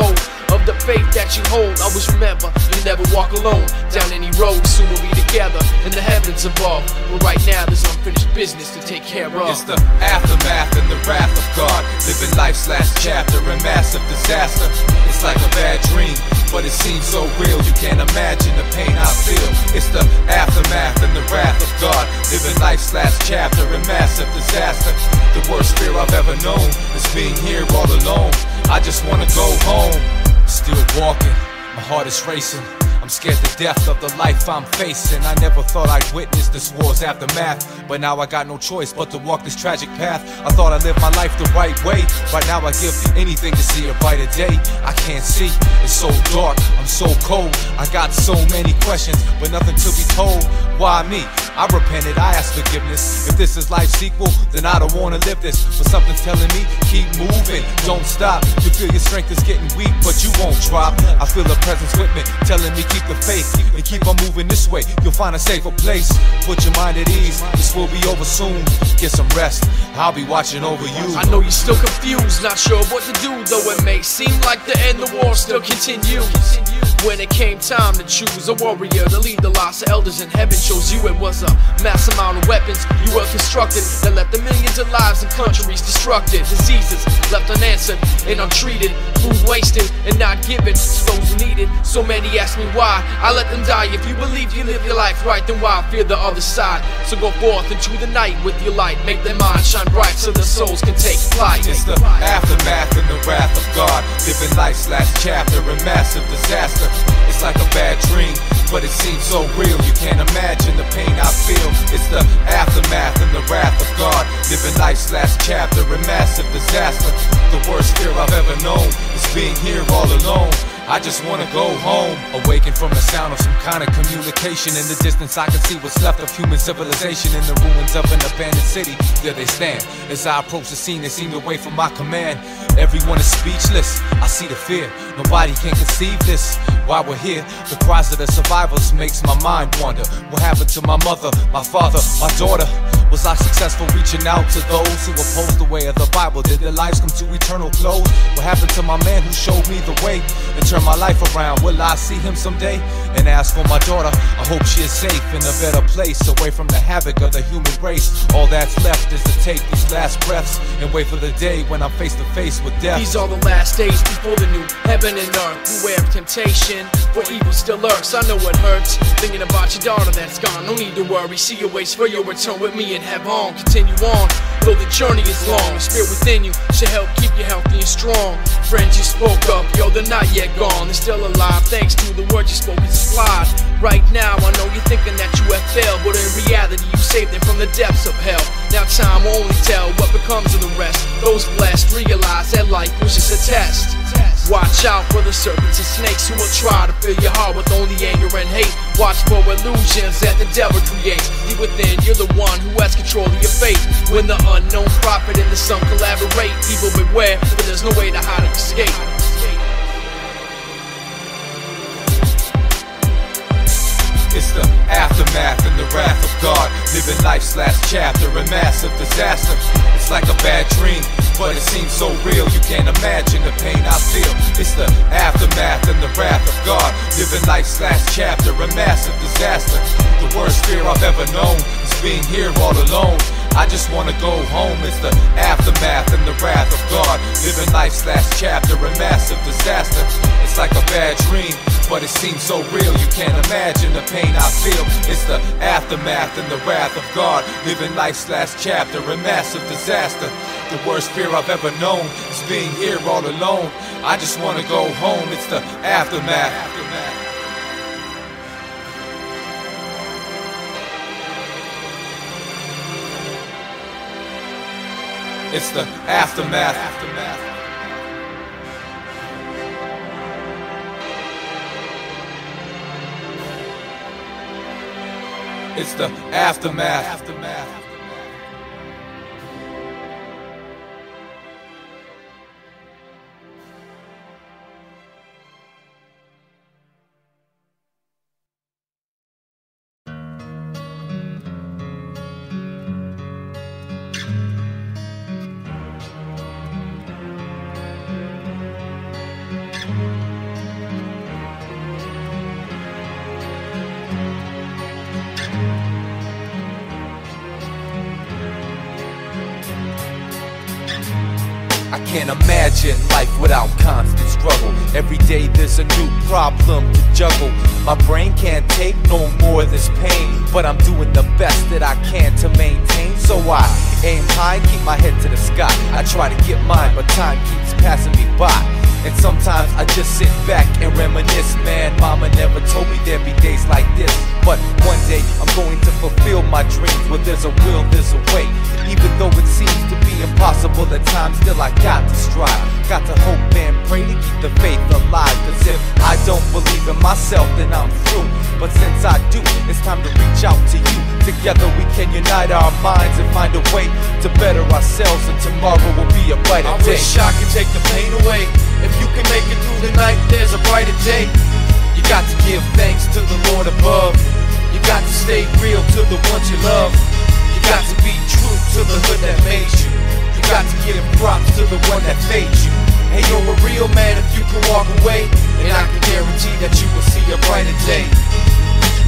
of the faith that you hold. Always remember, you never walk alone down any road. Soon we'll be together in the heavens above. Right now, there's unfinished business to take care of. It's the aftermath and the wrath of God. Living life's last chapter in massive disaster. It's like a bad dream, but it seems so real. You can't imagine the pain I feel. It's the aftermath and the wrath of God. Living life's last chapter in massive disaster. The worst fear I've ever known is being here all alone. I just wanna go home. Still walking, my heart is racing. I'm scared to death of the life I'm facing. I never thought I'd witness this war's aftermath, but now I got no choice but to walk this tragic path. I thought I lived my life the right way. Right now I give anything to see a brighter day. I can't see, it's so dark, I'm so cold. I got so many questions, but nothing to be told. Why me? I repented, I asked forgiveness. If this is life's sequel, then I don't wanna live this. But something's telling me, keep moving, don't stop. You feel your strength is getting weak, but you won't drop. I feel a presence with me, telling me keep the faith and keep on moving this way. You'll find a safer place. Put your mind at ease. This will be over soon. Get some rest. I'll be watching over you. I know you're still confused, not sure what to do. Though it may seem like the end, the war still continues. When it came time to choose a warrior to lead the lost elders in heaven, chose you. It was a mass amount of weapons you were constructed that left the millions of lives in countries destructed. Diseases left unanswered and untreated. Food wasted and not given to those who need it. So many ask me why I let them die. If you believe you live your life right, then why fear the other side? So go forth into the night with your light. Make their minds shine bright so their souls can take flight. It's the aftermath and the wrath of God. Living life's last chapter in massive disaster. It's like a bad dream, but it seems so real. You can't imagine the pain I feel. It's the aftermath and the wrath of God. Living life's last chapter in massive disaster. The worst fear I've ever known is being here all alone. I just wanna go home. Awaken from the sound of some kind of communication. In the distance I can see what's left of human civilization. In the ruins of an abandoned city, there they stand. As I approach the scene, they seem to wait for my command. Everyone is speechless, I see the fear. Nobody can conceive this. Why we're here, the cries of the survivors makes my mind wander. What happened to my mother, my father, my daughter? Was I successful reaching out to those who opposed the way of the Bible? Did their lives come to eternal close? What happened to my man who showed me the way and turned my life around? Will I see him someday? And as for my daughter, I hope she is safe in a better place, away from the havoc of the human race. All that's left is to take these last breaths and wait for the day when I'm face to face with death. These are the last days before the new heaven and earth. Beware of temptation, for evil still lurks. I know it hurts, thinking about your daughter that's gone. No need to worry, see your ways for your return with me and have on. Continue on, though the journey is long. The spirit within you should help keep you healthy and strong. Friends you spoke up, yo, they're not yet gone. They're still alive, thanks to the words you spoke and supplied. Right now, I know you're thinking that you have failed, but in reality, you saved them from the depths of hell. Now time will only tell what becomes of the rest. Those blessed realize that life was just a test. Watch out for the serpents and snakes who will try to fill your heart with only anger and hate. Watch for illusions that the devil creates. Deep within, you're the one who has control of your fate. When the unknown prophet and the sun collaborate, evil beware, but there's no way to hide or escape. It's the aftermath and the wrath of God. Living life's last chapter, a massive disaster. It's like a bad dream, but it seems so real. You can't imagine the pain I feel. It's the aftermath and the wrath of God. Living life's last chapter, a massive disaster. The worst fear I've ever known is being here all alone. I just wanna go home. It's the aftermath and the wrath of God. Living life's last chapter, a massive disaster. It's like a bad dream, but it seems so real. You can't imagine the pain I feel. It's the aftermath and the wrath of God. Living life's last chapter, a massive disaster. The worst fear I've ever known is being here all alone. I just wanna go home. It's the aftermath. It's the aftermath. It's the aftermath. I can't imagine life without constant struggle. Every day there's a new problem to juggle. My brain can't take no more of this pain, but I'm doing the best that I can to maintain. So I aim high, keep my head to the sky. I try to get mine, but time keeps passing me by. And sometimes I just sit back and reminisce. Man, mama never told me there'd be days like this. But one day I'm going to fulfill my dreams. Where there's a will, there's a way. Even though it seems to be impossible at times, still I got to strive. Got to hope and pray to keep the faith alive. Cause if I don't believe in myself, then I'm through. But since I do, it's time to reach out to you. Together we can unite our minds and find a way to better ourselves, and tomorrow will be a brighter day. I wish I could take the pain away. If you can make it through the night, there's a brighter day. You got to give thanks to the Lord above. You got to stay real to the ones you love. You got to be true to the hood that made you. You got to give props to the one that made you. Hey, you're a real man if you can walk away, and I can guarantee that you will see a brighter day.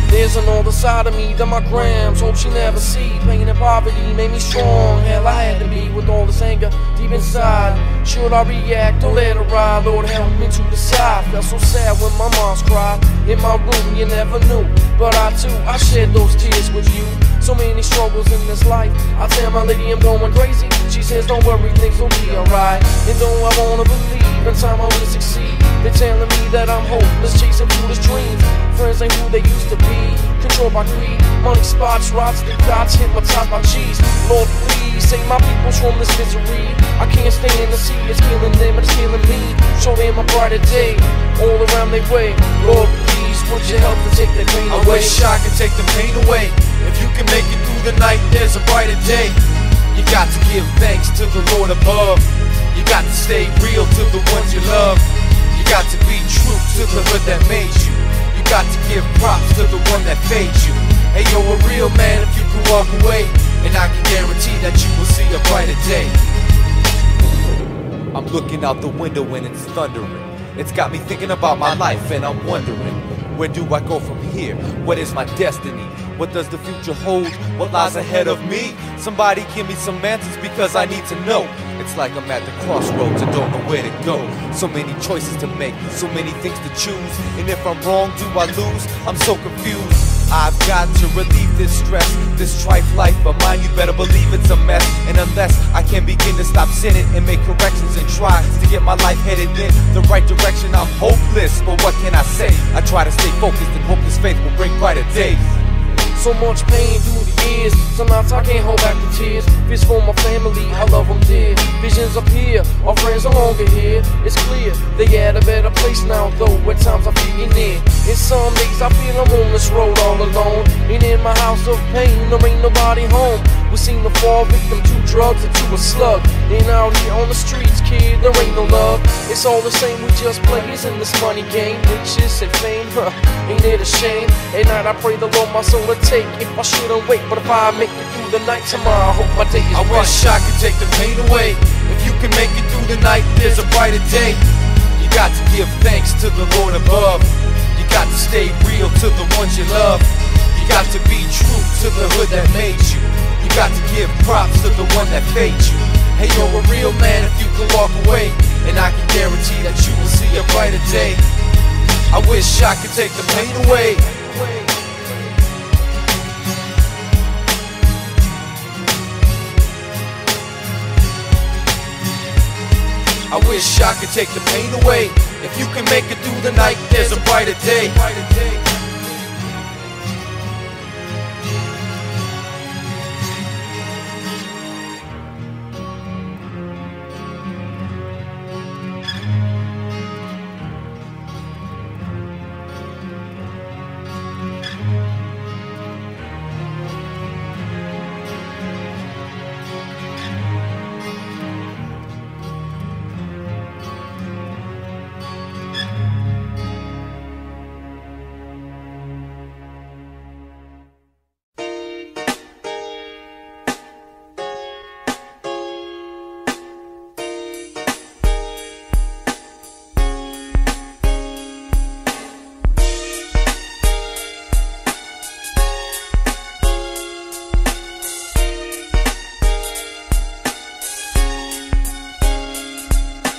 There's another side of me that my grams hope she never see. Pain and poverty made me strong. Hell, I had to be with all this anger deep inside. Should I react or let her ride? Lord, help me to decide. Felt so sad when my mom's cried in my room. You never knew, but I too, I shed those tears with you. So many struggles in this life. I tell my lady I'm going crazy. She says don't worry, things will be alright. And though I wanna believe in time I will succeed, they're telling me that I'm hopeless, chasing foolish dreams. Friends ain't who they used to be, controlled by greed. Money spots, rods, the gods hypnotize my cheese. Lord, please save my people from this misery. I can't stay in the sea, it's killing them and it's killing me. Show them a brighter day, all around their way. Lord, please, would you help to take the pain away? I wish I could take the pain away. If you can make it through the night, there's a brighter day. You got to give thanks to the Lord above. You got to stay real to the ones you love. You got to be true to the hood that made you. You got to give props to the one that made you. Hey, you're a real man if you can walk away, and I can guarantee that you will see a brighter day. I'm looking out the window and it's thundering. It's got me thinking about my life and I'm wondering, where do I go from here? What is my destiny? What does the future hold? What lies ahead of me? Somebody give me some answers because I need to know. It's like I'm at the crossroads and don't know where to go. So many choices to make, so many things to choose. And if I'm wrong, do I lose? I'm so confused. I've got to relieve this stress, this strife life of mine, you better believe it's a mess. And unless I can begin to stop sinning and make corrections and try to get my life headed in the right direction, I'm hopeless, but what can I say? I try to stay focused and hope this faith will bring brighter days. So much pain through the years, sometimes I can't hold back the tears. This for my family, I love them dear. Visions appear, our friends are longer here. It's clear, they at a better place now though, at times I'm feeling in. In some days I feel I'm on this road all alone. And in my house of pain, there ain't nobody home. We seem to fall victim to drugs and to a slug. And out here on the streets, kid, there ain't no love. It's all the same, we just players in this money game. Riches and fame, ain't it a shame? At night I pray the Lord my soul to take if I shouldn't wait. But if I make it through the night tomorrow, I hope my day is I bright. wish I could take the pain away. If you can make it through the night, there's a brighter day. You got to give thanks to the Lord above. You got to stay real to the ones you love. You got to be true to the hood that made you. You got to give props to the one that paid you. Hey, you're a real man if you can walk away, and I can guarantee that you will see a brighter day. I wish I could take the pain away. I wish I could take the pain away. If you can make it through the night, there's a brighter day.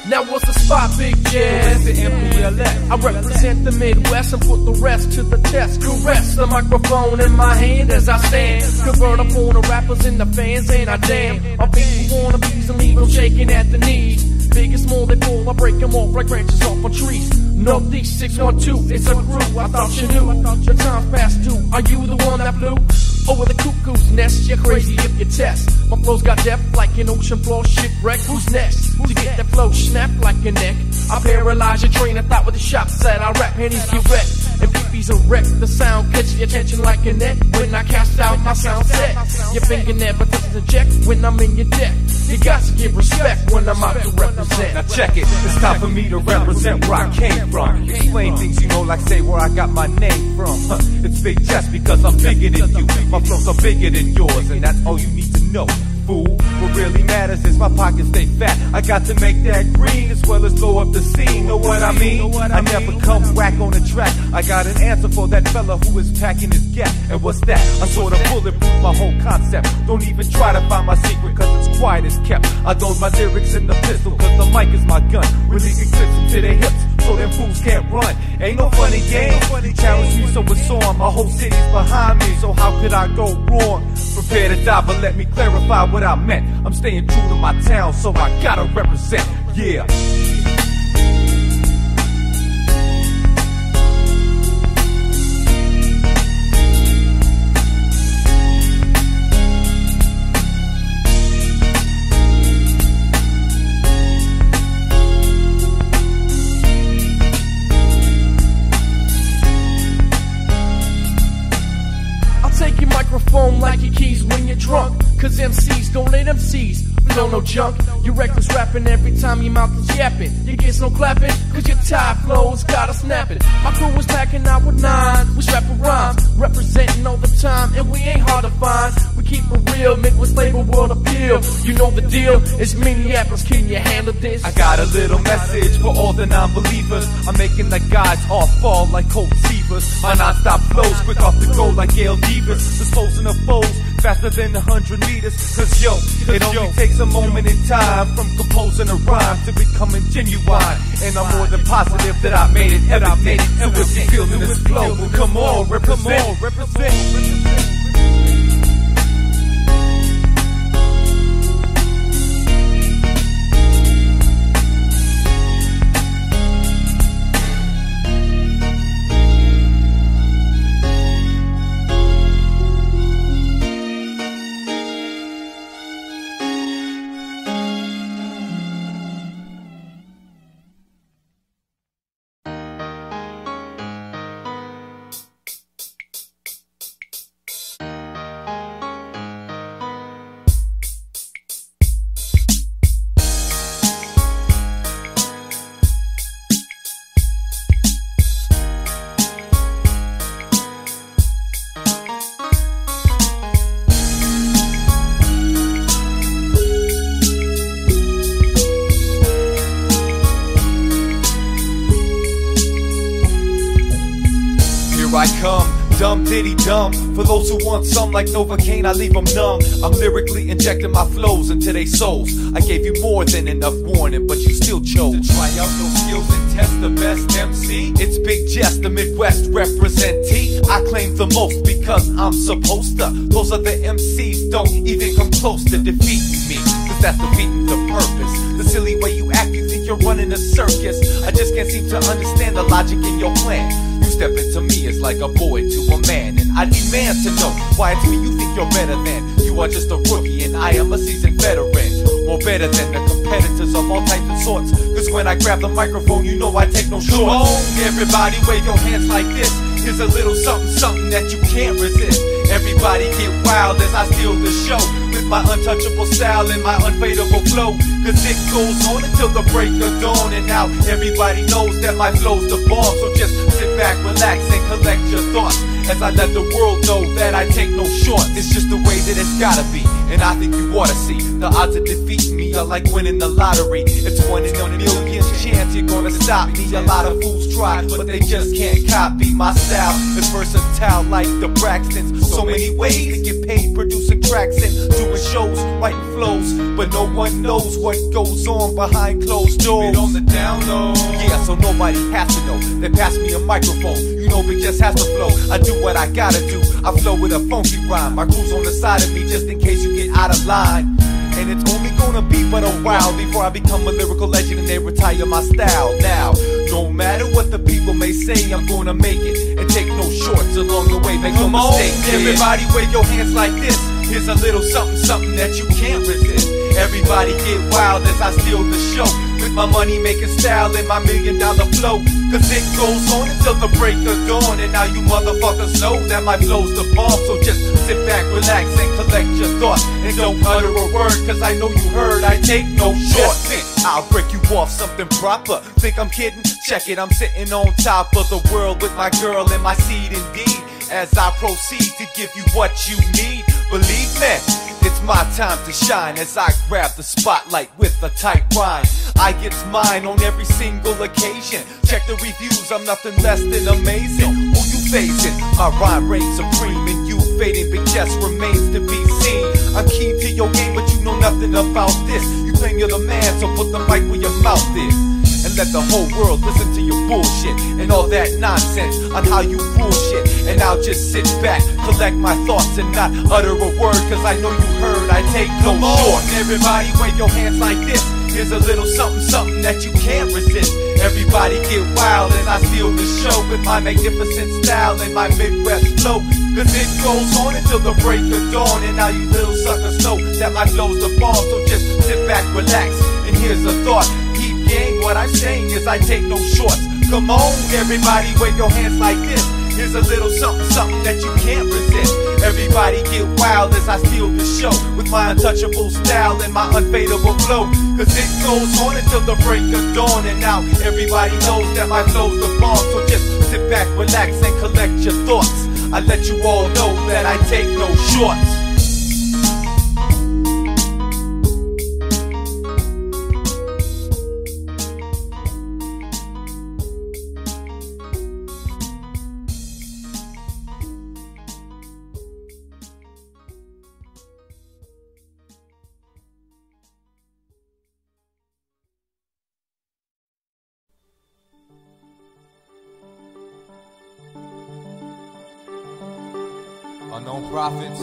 Now what's the spot, Big Jazz? The MPLS. I represent the Midwest and put the rest to the test. Caress the microphone in my hand as I stand. Convert upon the rappers and the fans, and I damn. Our people wanna be and leave them shaking at the knees. Big and small, they fall, I break them off like branches off of trees. Northeast 612, it's a crew, I thought you knew. The time's past due, are you the one that flew over the cuckoo's nest? You're crazy if you test. My flow's got depth like an ocean floor shipwreck. Who's next to get that flow snapped like a neck? I paralyze your train of thought with the shots that I rap. Pennies get wet and peepees are wrecked. The sound catch your attention like a net. When I cast out my sound set, your finger never touches the check when I'm in your deck. You got to give respect when I'm out to represent. Now check it, it's time for me to represent where I came from. Explain things, you know, like say where I got my name from. It's Big just because I'm bigger than you. My flows are bigger than yours, and that's all you need to know. Fool, what really matters is my pockets stay fat. I got to make that green as well as blow up the scene. Know what I mean? I never come whack on the track. I got an answer for that fella who is packing his gap. And what's that? I sort of bulletproof my whole concept. Don't even try to find my secret cause it's quiet as kept. I load my lyrics in the pistol cause the mic is my gun. Releasing clips into their hips so them fools can't run. Ain't no funny game. Challenge me so it's on. My whole city's behind me, so how could I go wrong? Prepare to die, but let me clarify what I meant. I'm staying true to my town, so I gotta represent. Yeah. Like your keys when you're drunk, cause MCs don't let MCs know no junk. You reckless rapping every time your mouth is yapping. You get no clapping, cause your tie flows got us snapping. My crew was packing out with 9, we strapping rhymes, representing all the time, and we ain't hard to find. We keep it real, Midwest label world appeal. You know the deal, it's Minneapolis, can you handle this? I got a little message for all the non-believers. I'm making the guys all fall like cold Seavers. My non-stop flows quick off the go like Gail Divas. Disposing of foes faster than 100 meters. Cause yo, it only takes a moment in time from composing a rhyme to becoming genuine. And I'm more than positive that I made it evident. And if you feeling this flow, well, come on, represent. I come, dumb diddy dumb. For those who want some like Novocaine, I leave them numb. I'm lyrically injecting my flows into their souls. I gave you more than enough warning, but you still chose to try out those skills and test the best MC. It's Big Jess, the Midwest representee. I claim the most because I'm supposed to. Those other MCs don't even come close to defeating me, cause that's defeating the purpose. The silly way you act, you think you're running a circus. I just can't seem to understand the logic in your plan. You step into me as like a boy to a man, and I demand to know why it's me you think you're better than. You are just a rookie and I am a seasoned veteran. More better than the competitors of all types and sorts. Cause when I grab the microphone, you know I take no shorts. Come on, everybody wave your hands like this. Here's a little something, something that you can't resist. Everybody get wild as I steal the show with my untouchable style and my unfadable flow. Cause it goes on until the break of dawn. And now everybody knows that my flow's the bomb. So just sit back, relax, and collect your thoughts as I let the world know that I take no shorts. It's just the way that it's gotta be, and I think you ought to see. The odds of defeating me are like winning the lottery. It's 1 in a million chance you're gonna stop me. A lot of fools try, but they just can't copy my style. It's versatile like the Braxtons. So many ways to get paid producing tracks and doing shows, writing flows, but no one knows what goes on behind closed doors. On the down low, yeah, so nobody has to know. They pass me a microphone, you know Big Jess has to flow. I do what I gotta do, I flow with a funky rhyme. My crew's on the side of me just in case you get out of line. And it's only gonna be but a while before I become a lyrical legend and they retire my style. Now, no matter what the people may say, I'm gonna make it and take no shorts along the way. Make no mistake, everybody wave your hands like this. Here's a little something, something that you can't resist. Everybody get wild as I steal the show with my money-making style and my $1 million flow. Cause it goes on until the break of dawn. And now you motherfuckers know that my flow's the bomb. So just sit back, relax, and collect your thoughts. And don't utter a word, cause I know you heard I take no shorts. I'll break you off something proper. Think I'm kidding? Check it, I'm sitting on top of the world with my girl and my seed indeed. As I proceed to give you what you need, believe me, it's my time to shine as I grab the spotlight with a tight rhyme. I get mine on every single occasion. Check the reviews, I'm nothing less than amazing. Who you facing? My rhyme reigns supreme and you fading, Big Jess remains to be seen. I'm keen to your game, but you know nothing about this. You claim you're the man, so put the mic where your mouth is. And let the whole world listen to your bullshit and all that nonsense on how you bullshit. And I'll just sit back, collect my thoughts and not utter a word, cause I know you heard I take no shorts. Everybody wave your hands like this. Here's a little something, something that you can't resist. Everybody get wild as I steal the show with my magnificent style and my Midwest flow. Cause it goes on until the break of dawn. And now you little suckers know that my flow's the bomb. So just sit back, relax, and here's a thought. Gang, what I'm saying is I take no shorts. Come on, everybody wave your hands like this. Here's a little something, something that you can't resist. Everybody get wild as I steal the show with my untouchable style and my unfadable flow. Cause it goes on until the break of dawn. And now everybody knows that my flow's the bomb. So just sit back, relax, and collect your thoughts. I let you all know that I take no shorts. Unknown prophets.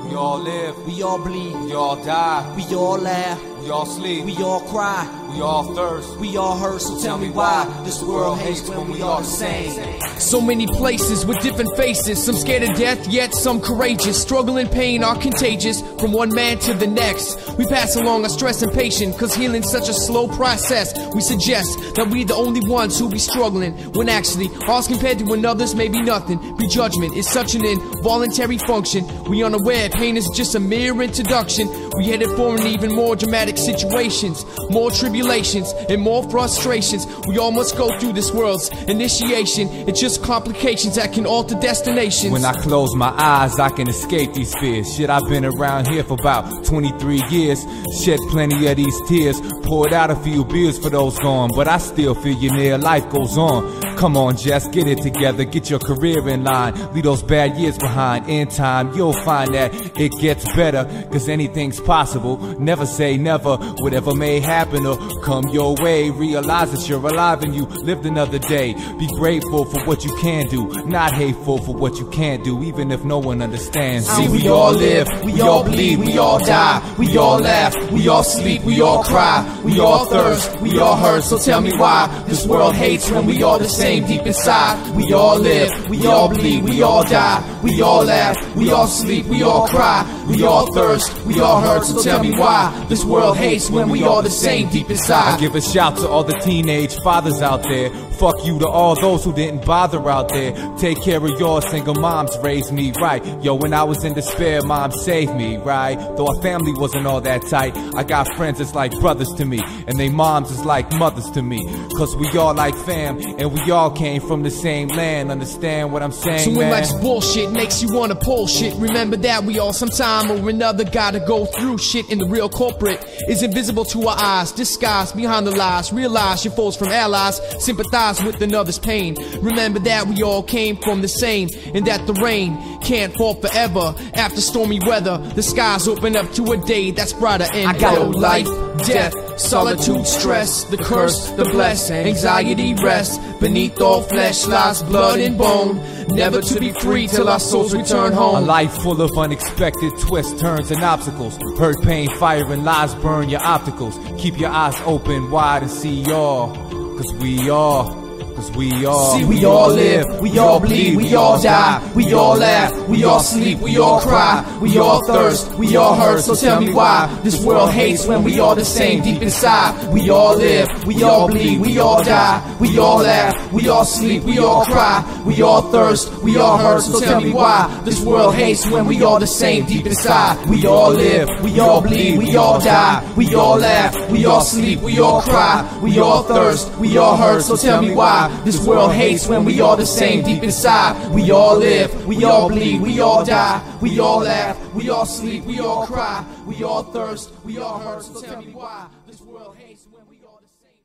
We all live, we all bleed, we all die, we all laugh, we all sleep, we all cry, we all thirst, we all hurt. So tell me why this world hates when we all the same. So many places with different faces, some scared of death, yet some courageous. Struggle and pain are contagious from one man to the next. We pass along our stress and patience, cause healing's such a slow process. We suggest that we the only ones who be struggling, when actually ours compared to another's may be nothing. Prejudgment is such an involuntary function. We unaware pain is just a mere introduction. We headed for an even more dramatic situations, more tribulations and more frustrations. We all must go through this world's initiation. It's just complications that can alter destinations. When I close my eyes, I can escape these fears. Shit, I've been around here for about 23 years. Shed plenty of these tears, poured out a few beers for those gone, but I still feel you near. Life goes on. Come on, Jess, get it together, get your career in line, leave those bad years behind. In time, you'll find that it gets better, cause anything's possible. Never say never, whatever may happen or come your way. Realize that you're alive and you lived another day. Be grateful for what you can do, not hateful for what you can't do, even if no one understands. See, we all live, we all bleed, we all die, we all laugh, we all sleep, we all cry, we all thirst, we all hurt. So tell me why this world hates when we all the same. Deep inside, we all live, we all bleed, we all die, we all laugh, we all sleep, we all cry, we all thirst, we all hurt. So tell me why this world hates when we all the same deep inside. I give a shout to all the teenage fathers out there. Fuck you to all those who didn't bother out there. Take care of your single moms, raised me right. Yo, when I was in despair, mom saved me, right? Though our family wasn't all that tight, I got friends that's like brothers to me, and they moms is like mothers to me. Cause we all like fam, and we all came from the same land. Understand what I'm saying, so when man? life's bullshit makes you wanna pull shit, remember that we all sometime or another gotta go through shit. And the real culprit is invisible to our eyes, disguised behind the lies. Realize your foes from allies, sympathize with another's pain. Remember that we all came from the same, and that the rain can't fall forever. After stormy weather, the skies open up to a day that's brighter. And I got life, death, solitude, stress, the curse, the blessed, anxiety, rest. Beneath all flesh lies blood and bone, never to be free till our souls return home. A life full of unexpected twists, turns, and obstacles. Hurt, pain, fire, and lies burn your opticals. Keep your eyes open wide and see y'all, cause we all. See, we all live, we all bleed, we all die, we all laugh, we all sleep, we all cry, we all thirst, we all hurt. So tell me why this world hates when we all the same deep inside. We all live, we all bleed, we all die, we all laugh, we all sleep, we all cry, we all thirst, we all hurt. So tell me why this world hates when we all the same deep inside. We all live, we all bleed, we all die, we all laugh, we all sleep, we all cry, we all thirst, we all hurt. So tell me why this world hates when we all the same deep inside. We all live, we all bleed, we all die, we all laugh, we all sleep, we all cry, we all thirst, we all hurt. So tell me why this world hates when we all the same.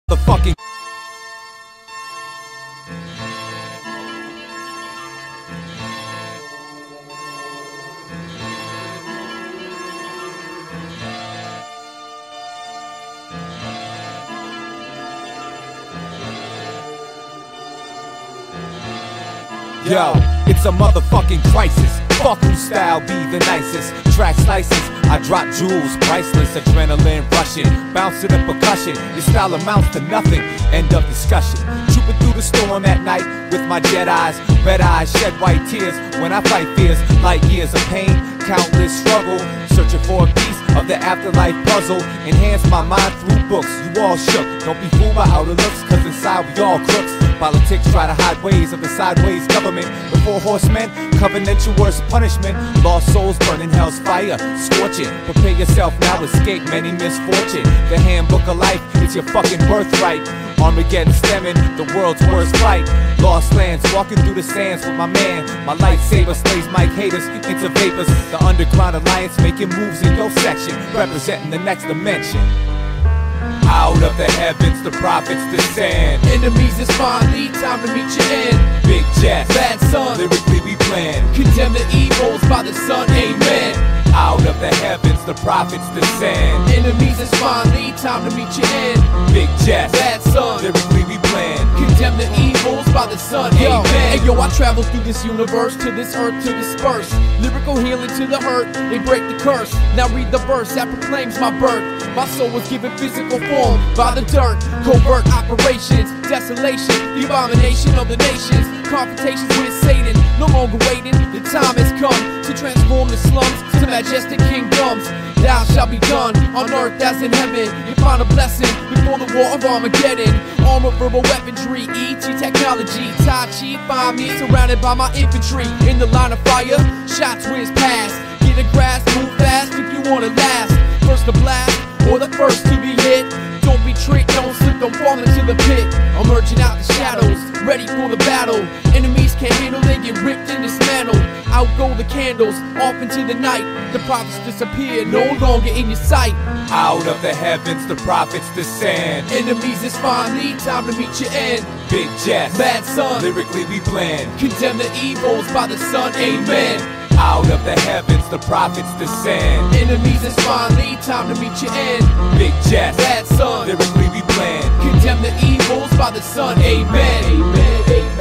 The fucking Yo, it's a motherfucking crisis. Fuck whose style be the nicest. Track slices, I drop jewels, priceless. Adrenaline rushing, bounce to the percussion. Your style amounts to nothing, end of discussion. Trooping through the storm at night with my jet eyes. Red eyes shed white tears when I fight fears. Light years of pain, countless struggle, searching for a piece of the afterlife puzzle. Enhance my mind through books. You all shook, don't be fooled by outer looks, cause inside we all crooks. Politics try to hide ways of the sideways government. Before horsemen, covenant your worst punishment. Lost souls burn in hell's fire, scorch it. Prepare yourself now, escape many misfortune. The handbook of life is your fucking birthright. Armageddon stemming, the world's worst fight. Lost lands, walking through the sands with my man. My lightsaber slays Mike haters into vapors. The underground alliance making moves in your section, representing the next dimension. Out of the heavens, the prophets descend. Enemies is finally time to meet your end. Big Jess, bad son, lyrically we plan. Condemn the evils by the sun, amen. Out of the heavens, the prophets descend. Enemies is finally time to meet your end. Big Jess, bad son, lyrically we plan. Condemn the evils by the sun, amen. Hey yo, I travel through this universe, to this earth to disperse. Lyrical healing to the hurt, they break the curse. Now read the verse that proclaims my birth. My soul was given physical form by the dirt. Covert operations, desolation, the abomination of the nations. Confrontations with Satan, no longer waiting. The time has come to transform the slums to majestic kingdoms. Thou shalt be done on earth as in heaven. You find a blessing before the war of Armageddon. Armor, verbal weaponry, ET technology. Tai Chi, find me surrounded by my infantry. In the line of fire, shots whiz past. Get a grasp, move fast if you wanna last. First to blast, or the first to be hit. Don't be tricked, don't slip, don't fall into the pit. Emerging out the shadows, ready for the battle. Enemies can't handle, they get ripped and dismantled. Out go the candles, off into the night. The prophets disappear, no longer in your sight. Out of the heavens, the prophets descend. Enemies is finally time to meet your end. Big Jess, bad son, lyrically we plan. Condemn the evils by the sun, amen. Out of the heavens, the prophets descend. Enemies is finally time to meet your end. Big Jess, bad son, lyrically we plan. Condemn the evils by the sun, amen. Amen, amen.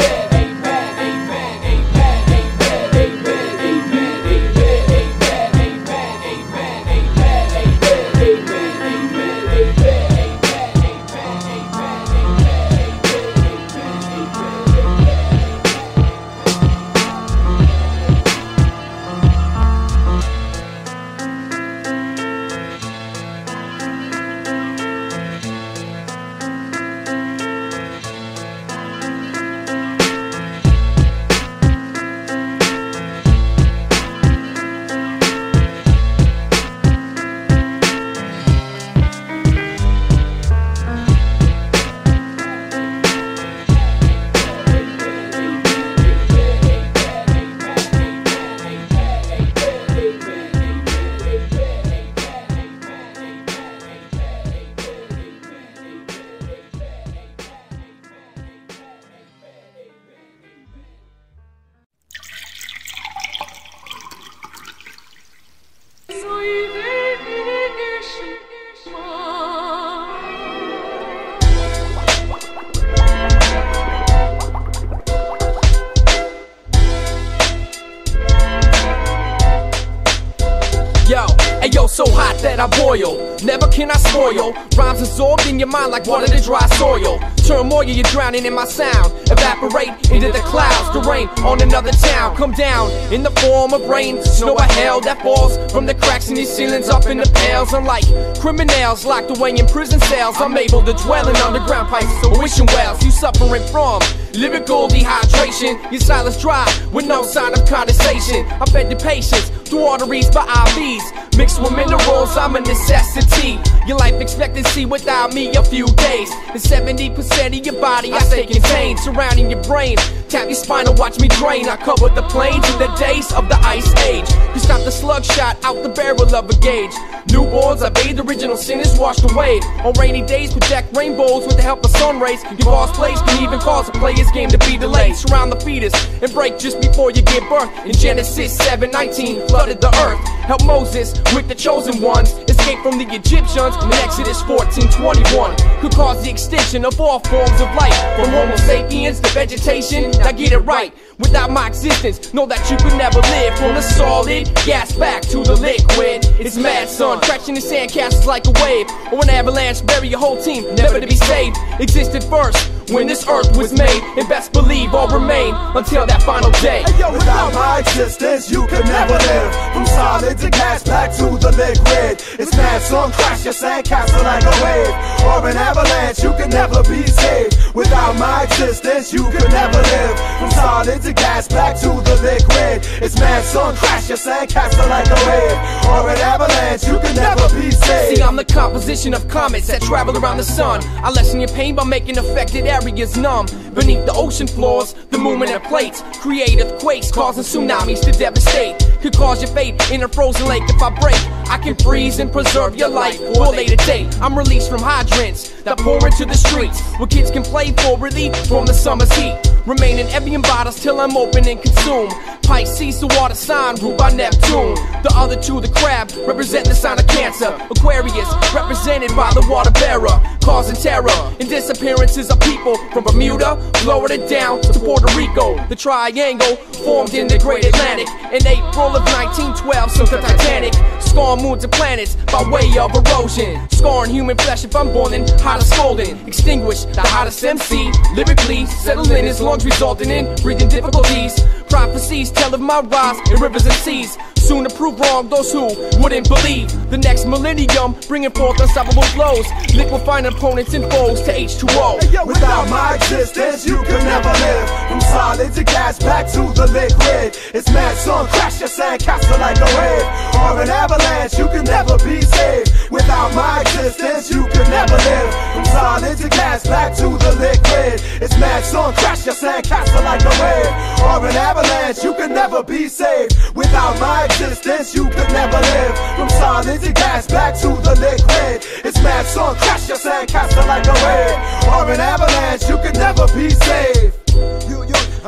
Ayo, so hot that I boil, never can I spoil. Rhymes absorbed in your mind like water to dry soil. Turmoil, you're drowning in my sound. Evaporate into the clouds, the rain on another town. Come down in the form of rain, snow or hail that falls from the cracks in these ceilings up in the pales. Unlike criminals locked away in prison cells, I'm able to dwell in underground pipes or wishing wells. You suffering from lyrical dehydration, your silence dry with no sign of condensation. I fed the patience through arteries by IVs, mixed with minerals, I'm a necessity. Your life expectancy without me a few days, and 70% of your body I stay contained. Surrounding your brain, tap your spine and watch me drain. I cover the plains in the days of the ice age. You stop the slug shot out the barrel of a gauge. Newborns I bathe, original sin is washed away. On rainy days project rainbows with the help of sun rays. Your boss plays can even cause a player's game to be delayed. Surround the fetus and break just before you give birth. In Genesis 7:19 flooded the earth. Help Moses with the chosen ones escape from the Egyptians. In Exodus 14:21 could cause the extinction of all forms of life, from Homo sapiens to vegetation. Now get it right. Without my existence, know that you could never live. From the solid gas back to the liquid. It's mad, son. Crashing the sandcastles like a wave, or an avalanche bury your whole team, never to be saved. Existed first when this earth was made. And best believe I'll remain until that final day. Without my existence, you could never live. From solid to gas, back to the liquid. It's mad song, crash your sandcastle like a wave. Or an avalanche, you can never be saved. Without my existence, you could never live. From solid to gas, back to the liquid. It's mad song, crash your sandcastle like a wave. Or an avalanche, you can never be saved. See, I'm the composition of comets that travel around the sun. I lessen your pain by making affected areas numb. Beneath the ocean floors, the movement of plates create earthquakes, causing tsunamis to devastate. Could cause your fate in a frozen lake if I break. I can freeze and preserve your life for a later date. I'm released from hydrants that pour into the streets, where kids can play for relief from the summer's heat. Remain in Evian bottles till I'm open and consumed. Pisces, the water sign ruled by Neptune. The other two, the crab, represent the sign of Cancer. Aquarius, represented by the water bearer, causing terror and disappearances of people from Bermuda, Florida down to Puerto Rico. The triangle formed in the Great Atlantic in April of 1912, so the Titanic scorn moons and planets by way of erosion. Scoring human flesh if I'm boiling, hot as scalding. Extinguish the hottest MC, lyrically settle in his lungs, resulting in breathing difficulties. Prophecies tell of my rise in rivers and seas, soon to prove wrong those who wouldn't believe. The next millennium, bringing forth unstoppable flows, liquefying opponents and foes to H2O. Without my existence, you could never live. From solid to gas, back to the liquid. It's mad song, crash your sandcastle like a wave. Or an avalanche, you can never be saved. Without my existence, you could never live. From solid to gas, back to the liquid. It's mad song, crash your sandcastle like a wave. Or an avalanche, you can never be saved. Without my existence, you could never live. From solid to gas, back to the liquid. It's mad song, crash your sandcastle like a wave. Or an avalanche, you can never be saved.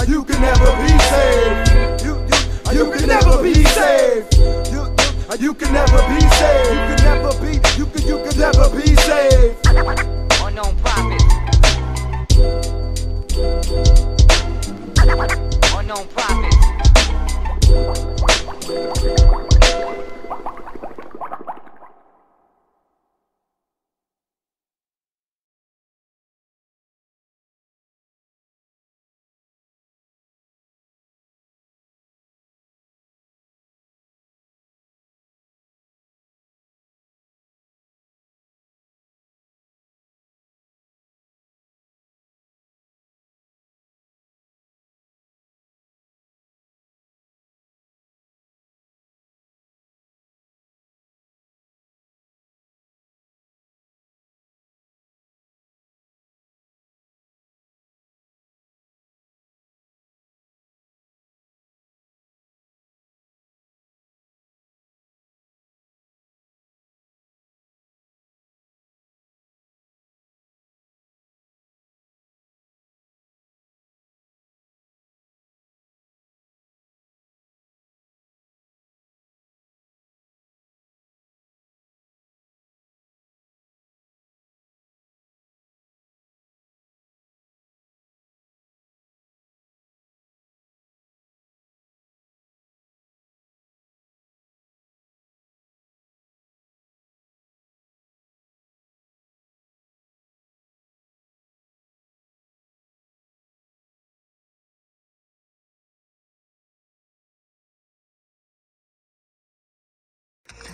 You can never be saved. You can never be saved. You can never be saved. You can never be. You can never be saved. Unknown prophets. Unknown prophets.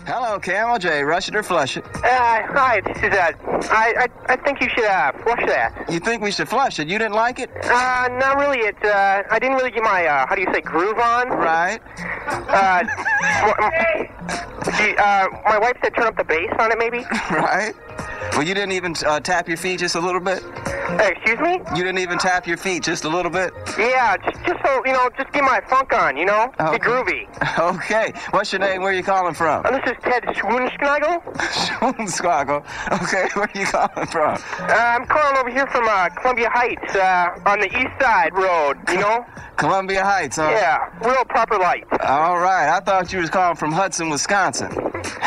Hello, Camel J. Rush it or flush it? Hi, this is, I think you should, flush that. You think we should flush it? You didn't like it? Not really. I didn't really get my, how do you say, groove on? Right. My wife said turn up the bass on it, maybe? Right. Well, you didn't even tap your feet just a little bit? Excuse me? You didn't even tap your feet just a little bit? Yeah, just so, just get my funk on, Okay. Get groovy. Okay. What's your name? Where are you calling from? This is Ted Schoonsknagel. Schoonsknagel. Okay, where are you calling from? I'm calling over here from Columbia Heights, on the east side road, Columbia Heights, huh? Yeah, real proper light. All right, I thought you was calling from Hudson, Wisconsin.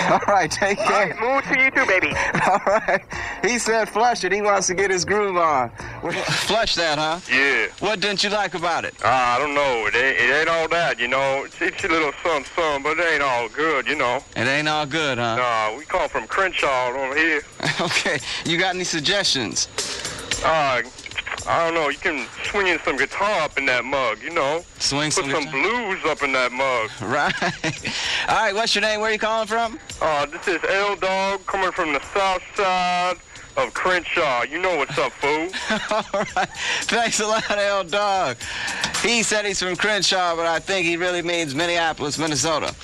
All right, take care. All right, move to you too, baby. All right. He said flush it. He wants to get his groove on. Flush that, huh? Yeah. What didn't you like about it? I don't know. It ain't all that, It's a little something, but it ain't all good, It ain't all good, huh? No, we call from Crenshaw over here. Okay. You got any suggestions? I don't know. You can swing in some guitar up in that mug, you know. Swing Put some blues up in that mug. Right. All right, what's your name? Where are you calling from? This is L-Dog coming from the south side of Crenshaw. You know what's up, fool. All right. Thanks a lot, L-Dog. He said he's from Crenshaw, but I think he really means Minneapolis, Minnesota.